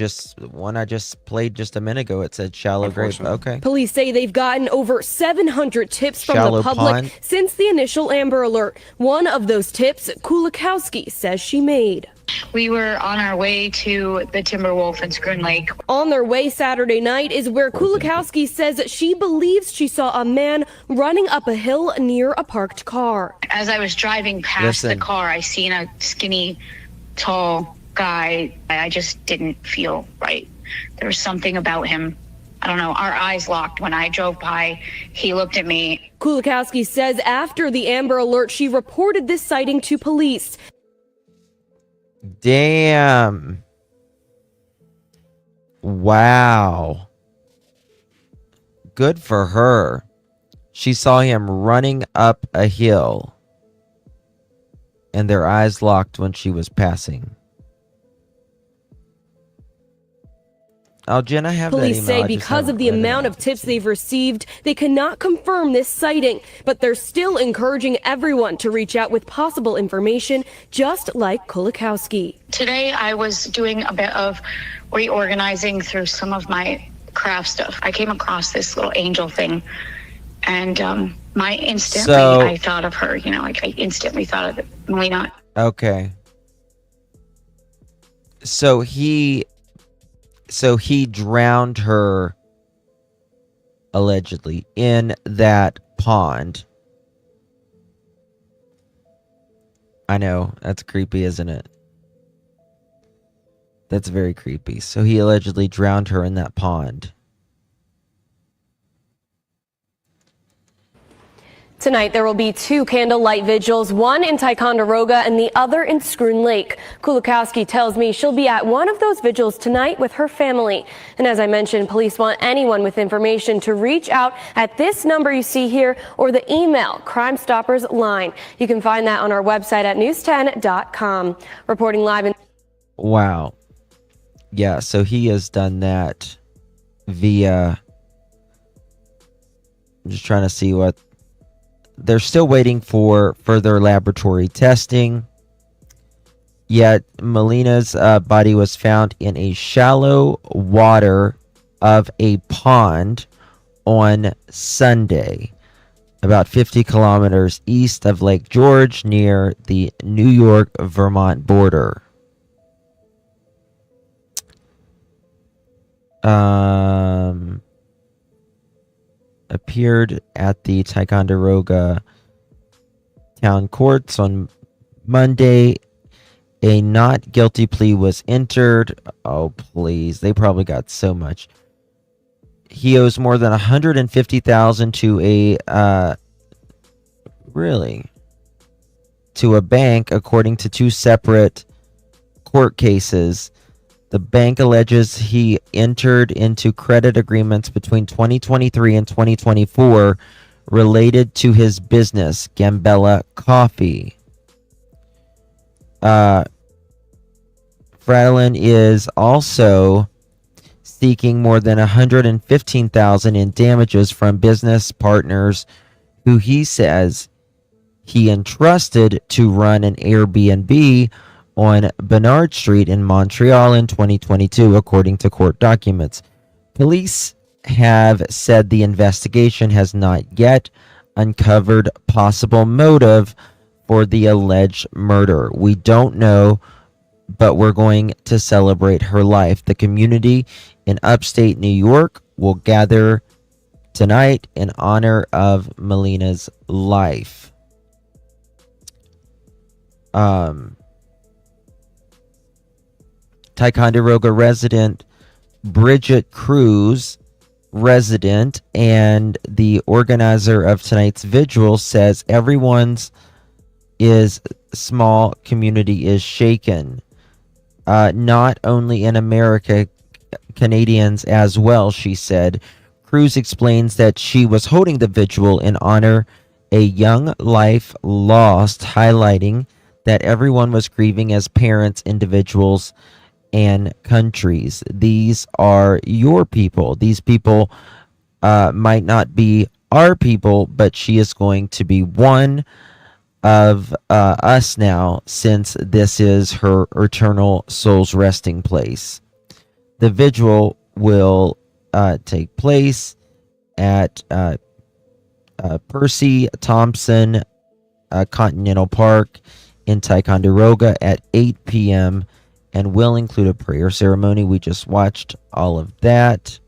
I just played just a minute ago. It said shallow grave. Okay. Police say they've gotten over 700 tips from Shallow the public pond. since the initial Amber Alert. One of those tips, Kulikowski says she made. We were on our way to the Timberwolf in Scroon Lake. On their way Saturday night is where Kulikowski says she believes she saw a man running up a hill near a parked car. As I was driving past Listen. the car, I seen a skinny, tall guy. I just didn't feel right. There was something about him. I don't know. Our eyes locked when I drove by. He looked at me. Kulikowski says after the Amber Alert, she reported this sighting to police. Damn. Wow. Good for her. She saw him running up a hill, and their eyes locked when she was passing. Oh, Jen, I have Police that email. say I just because of haven't the read it amount all. of tips they've received, they cannot confirm this sighting, but they're still encouraging everyone to reach out with possible information, just like Kulikowski. Today, I was doing a bit of reorganizing through some of my craft stuff. I came across this little angel thing, and instantly I thought of her. You know, like I instantly thought of Melina. Okay. So he drowned her, allegedly, in that pond. I know, that's creepy, isn't it? That's very creepy. So he allegedly drowned her in that pond. Tonight, there will be 2 candlelight vigils, one in Ticonderoga and the other in Schroon Lake. Kulikowski tells me she'll be at one of those vigils tonight with her family. And as I mentioned, police want anyone with information to reach out at this number you see here or the email Crime Stoppers line. You can find that on our website at news10.com. Reporting live in... Wow. Yeah, so he has done that via... I'm just trying to see what... They're still waiting for further laboratory testing. Yet Melina's body was found in a shallow water of a pond on Sunday, about 50 kilometers east of Lake George near the New York-Vermont border. Appeared at the Ticonderoga town courts on Monday. A not guilty plea was entered. Oh, please. They probably got so much. He owes more than $150,000 to to a bank, according to 2 separate court cases. The bank alleges he entered into credit agreements between 2023 and 2024 related to his business, Gambella Coffee. Frattolin is also seeking more than $115,000 in damages from business partners who he says he entrusted to run an Airbnb on Bernard Street in Montreal in 2022, according to court documents. Police have said the investigation has not yet uncovered possible motive for the alleged murder. We don't know, but we're going to celebrate her life. The community in upstate New York will gather tonight in honor of Melina's life. Ticonderoga resident Bridget Cruz, resident and the organizer of tonight's vigil, says everyone's small community is shaken. Not only in America, Canadians as well, she said. Cruz explains that she was holding the vigil in honor a young life lost, highlighting that everyone was grieving as parents, individuals, and countries. These are your people. These people might not be our people, but she is going to be one of us now, since this is her eternal soul's resting place. The vigil will take place at Percy Thompson Continental Park in Ticonderoga at 8 p.m. and will include a prayer ceremony. We just watched all of that.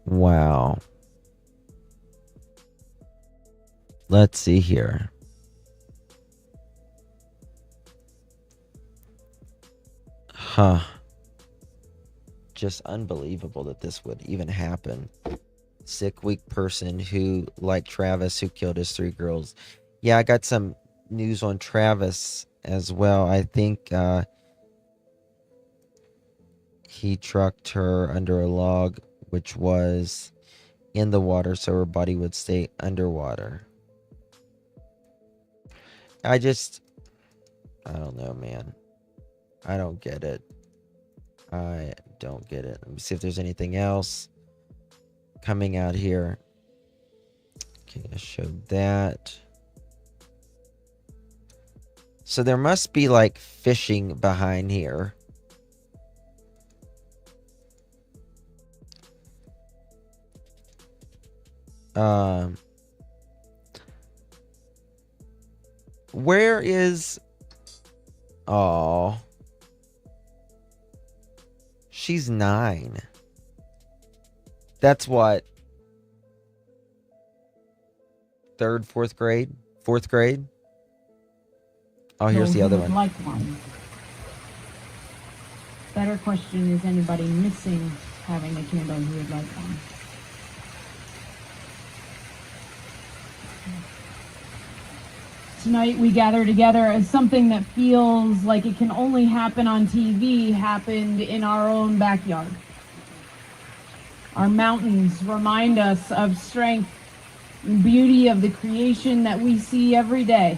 Wow. Let's see here. Huh. Just unbelievable that this would even happen. Sick, weak person who, like Travis, who killed his 3 girls. Yeah, I got some news on Travis as well. I think he trucked her under a log, which was in the water, so her body would stay underwater. I don't know, man. I don't get it. I don't get it. Let me see if there's anything else coming out here. Okay, I showed that. So there must be like fishing behind here. Where is... Oh, she's 9. That's what? 3rd, 4th grade? 4th grade? Oh, here's the other one. Like one. Better question, is anybody missing having a candle who would like one? Tonight we gather together as something that feels like it can only happen on TV happened in our own backyard. Our mountains remind us of strength and beauty of the creation that we see every day.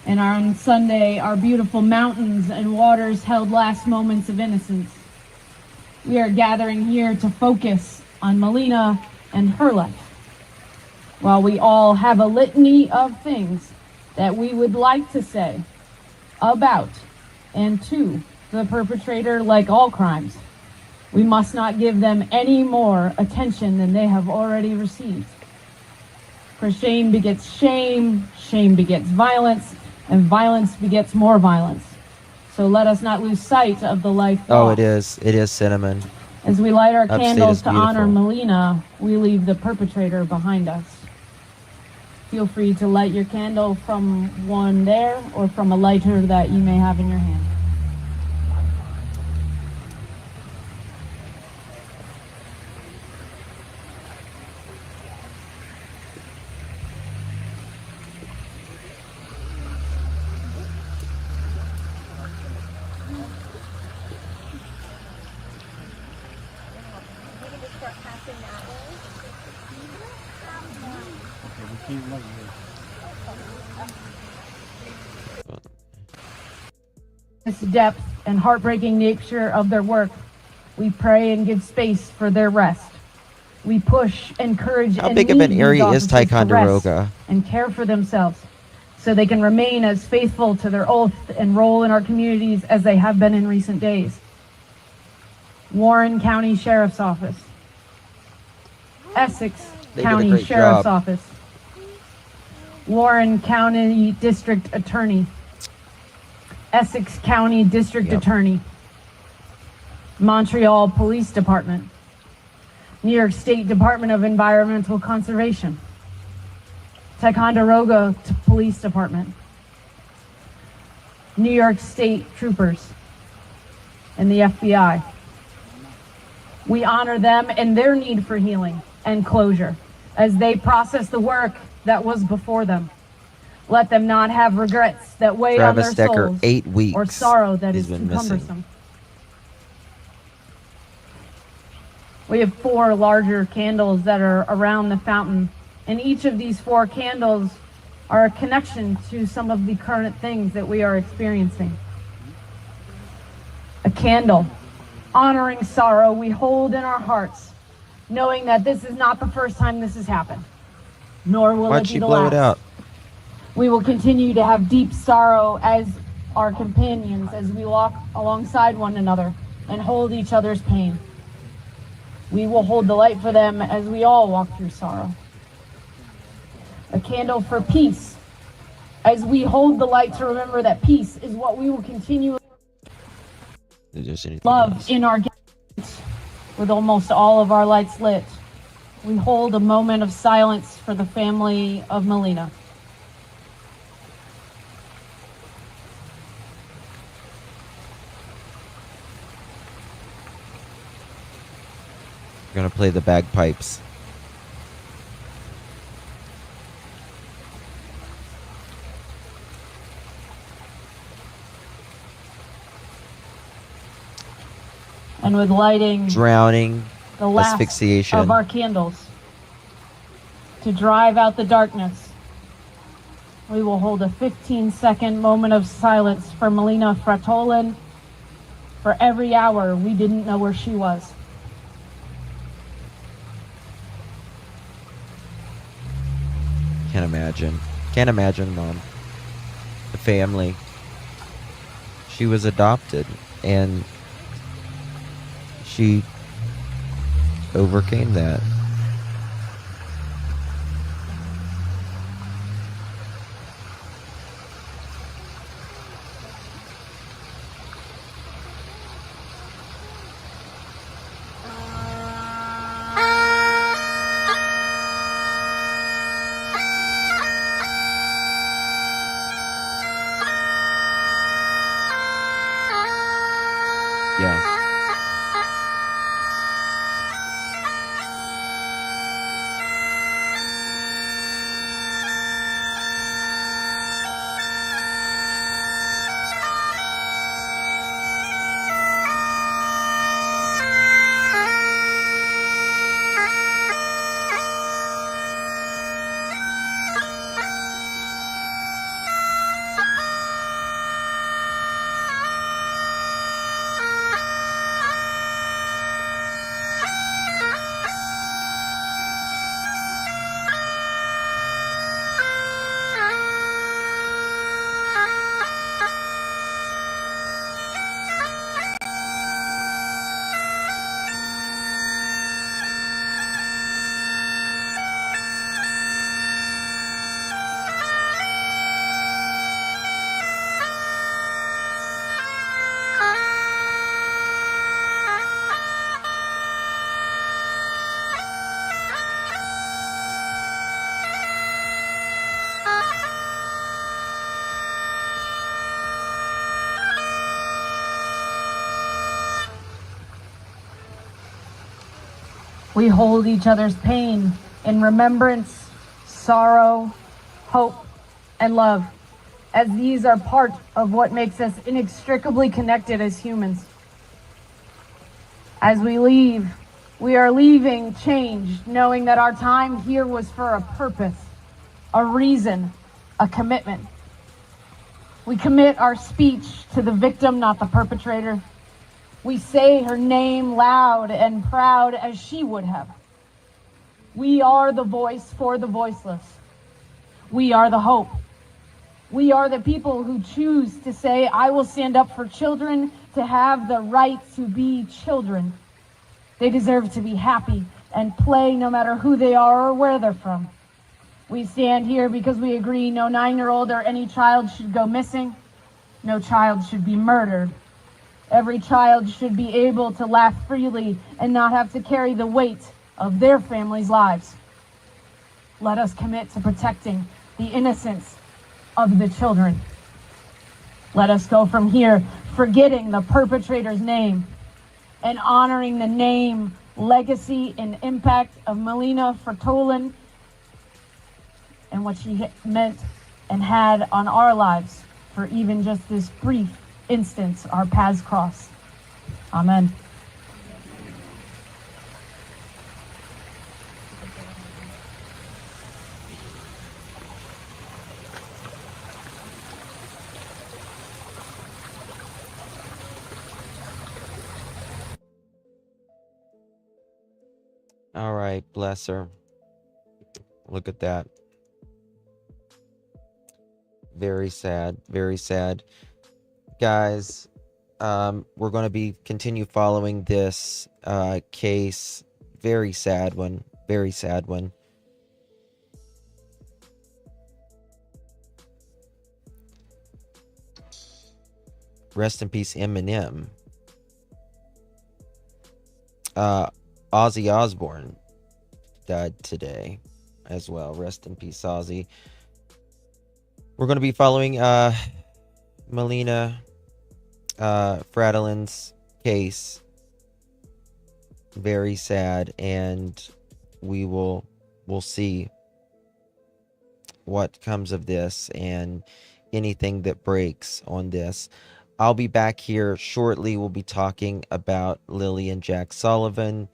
And on Sunday, our beautiful mountains and waters held last moments of innocence. We are gathering here to focus on Melina and her life. While we all have a litany of things that we would like to say about and to the perpetrator, like all crimes, we must not give them any more attention than they have already received. For shame begets shame, shame begets violence, and violence begets more violence. So let us not lose sight of the life Oh, lost. it is. It is cinnamon. As we light our Upstate candles is to honor beautiful. Melina, we leave the perpetrator behind us. Feel free to light your candle from one there or from a lighter that you may have in your hand. This depth and heartbreaking nature of their work, we pray and give space for their rest. We push, encourage, How and big of lead an these area is officers to rest Ticonderoga? and care for themselves, so they can remain as faithful to their oath and role in our communities as they have been in recent days. Warren County Sheriff's Office, Essex They did a County great Sheriff's job. Office, Warren County District Attorney, Essex County District Yep. Attorney, Montreal Police Department, New York State Department of Environmental Conservation, Ticonderoga Police Department, New York State Troopers, and the FBI. We honor them and their need for healing and closure as they process the work that was before them. Let them not have regrets that weigh Travis on their Decker, souls 8 weeks. or sorrow that He's is been too missing. cumbersome. We have 4 larger candles that are around the fountain, and each of these 4 candles are a connection to some of the current things that we are experiencing. A candle honoring sorrow we hold in our hearts, knowing that this is not the first time this has happened, nor will Why'd it she be the blow last. it out? We will continue to have deep sorrow as our companions, as we walk alongside one another and hold each other's pain. We will hold the light for them as we all walk through sorrow. A candle for peace, as we hold the light to remember that peace is what we will continue Is there anything love else? in our gates. With almost all of our lights lit, we hold a moment of silence for the family of Melina. We're gonna play the bagpipes. And with lighting Drowning, the last asphyxiation. of our candles to drive out the darkness, we will hold a 15-second moment of silence for Melina Frattolin for every hour we didn't know where she was. Can't imagine. Can't imagine, Mom. The family. She was adopted, and she overcame that. Yeah. We hold each other's pain in remembrance, sorrow, hope, and love, as these are part of what makes us inextricably connected as humans. As we leave, we are leaving changed, knowing that our time here was for a purpose, a reason, a commitment. We commit our speech to the victim, not the perpetrator. We say her name loud and proud as she would have. We are the voice for the voiceless. We are the hope. We are the people who choose to say, I will stand up for children to have the right to be children. They deserve to be happy and play no matter who they are or where they're from. We stand here because we agree no 9-year-old or any child should go missing. No child should be murdered. Every child should be able to laugh freely and not have to carry the weight of their family's lives. Let us commit to protecting the innocence of the children. Let us go from here forgetting the perpetrator's name and honoring the name, legacy, and impact of Melina Frattolin and what she meant and had on our lives for even just this brief instance our paths crossed. Amen. All right, bless her. Look at that. Very sad, very sad. Guys, we're going to be continue following this case. Very sad one, very sad one. Rest in peace, Eminem. Ozzy Osbourne died today as well. Rest in peace, Ozzy. We're going to be following Melina Frattolin's case. Very sad, and we'll see what comes of this and anything that breaks on this. I'll be back here shortly. We'll be talking about Lily and Jack Sullivan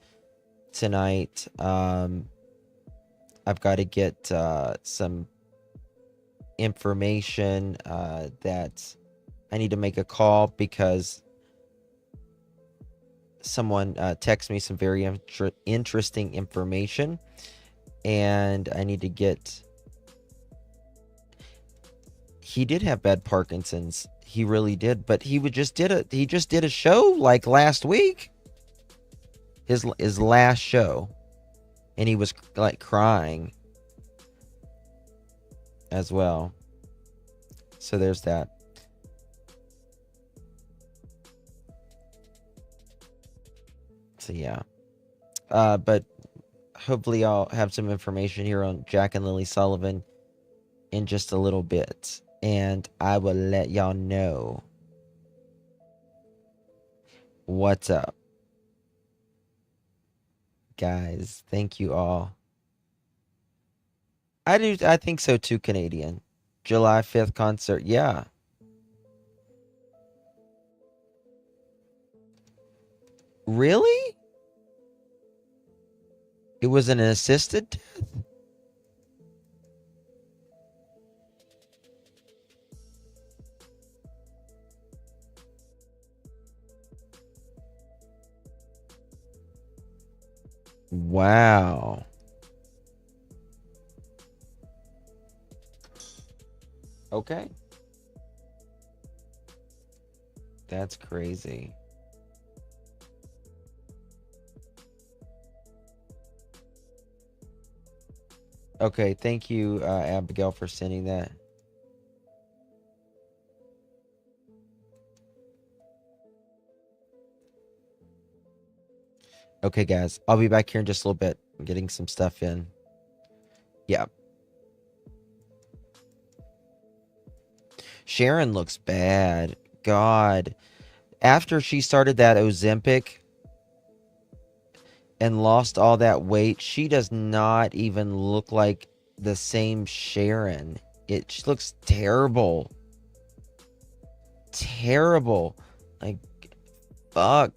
tonight. I've got to get some information that I need to make a call because someone texted me some very interesting information, and I need to get. He did have bad Parkinson's. He really did, but he just did a show like last week. His last show, and he was like crying as well. So there's that. So yeah. But hopefully I'll have some information here on Jack and Lily Sullivan in just a little bit, and I will let y'all know what's up. Guys, thank you all. I think so too, Canadian. July 5th concert, yeah. Really? It was an assisted death? Wow. Okay. That's crazy. Okay, thank you, Abigail, for sending that. Okay, guys, I'll be back here in just a little bit. I'm getting some stuff in. Yeah. Sharon looks bad. God. After she started that Ozempic, and lost all that weight. She does not even look like the same Sharon. She looks terrible. Terrible. Like, fuck.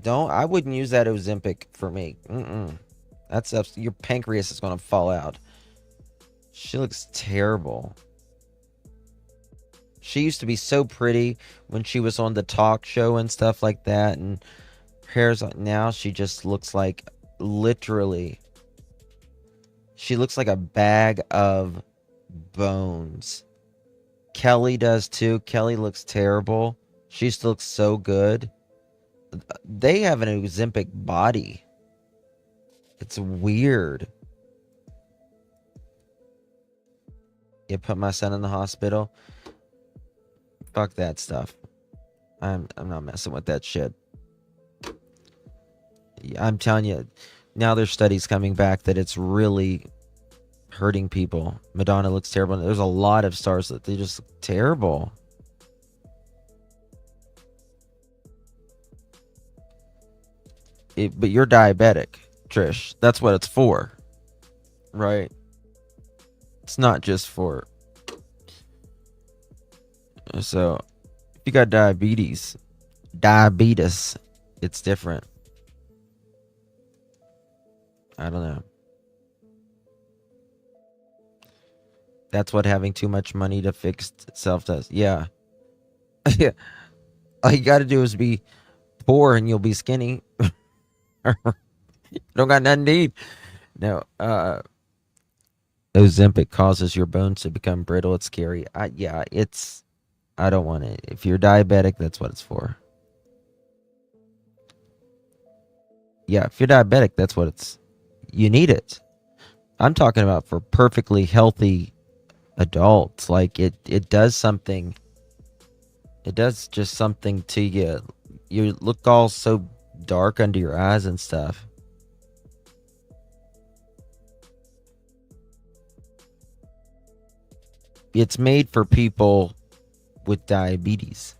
I wouldn't use that Ozempic for me. That's your pancreas is gonna fall out. She looks terrible. She used to be so pretty when she was on the talk show and stuff like that, and her hair's now she just looks like, literally, she looks like a bag of bones. Kelly does too. Kelly looks terrible. She used to look so good. They have an Ozempic body. It's weird. You put my son in the hospital. Fuck that stuff. I'm not messing with that shit. I'm telling you, now there's studies coming back that it's really hurting people. Madonna looks terrible. There's a lot of stars that they just look terrible. But you're diabetic, Trish. That's what it's for, right? It's not just for. So, if you got diabetes, it's different. I don't know. That's what having too much money to fix self does. Yeah. Yeah. All you got to do is be poor and you'll be skinny. You don't got nothing to eat. No. Ozempic causes your bones to become brittle. It's scary. I don't want it. If you're diabetic, that's what it's for. Yeah, if you're diabetic, that's what you need it. I'm talking about for perfectly healthy adults. Like, it does something. It does just something to you. You look all so dark under your eyes and stuff. It's made for people with diabetes.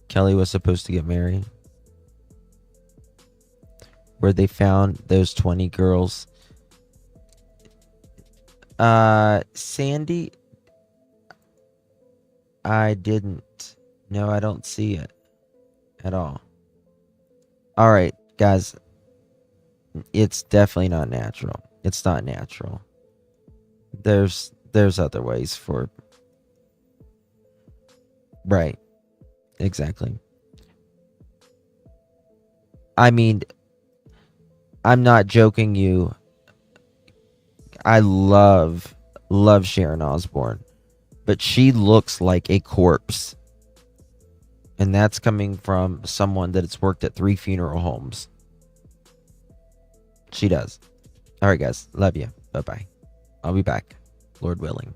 Kelly was supposed to get married, where they found those 20 girls. Sandy, I didn't. No, I don't see it at all. All right, guys. It's definitely not natural. It's not natural. There's other ways for. Right. Exactly. I mean, I'm not joking you. I love Sharon Osbourne, but she looks like a corpse. And that's coming from someone that has worked at 3 funeral homes. She does. All right, guys. Love you. Bye-bye. I'll be back, Lord willing.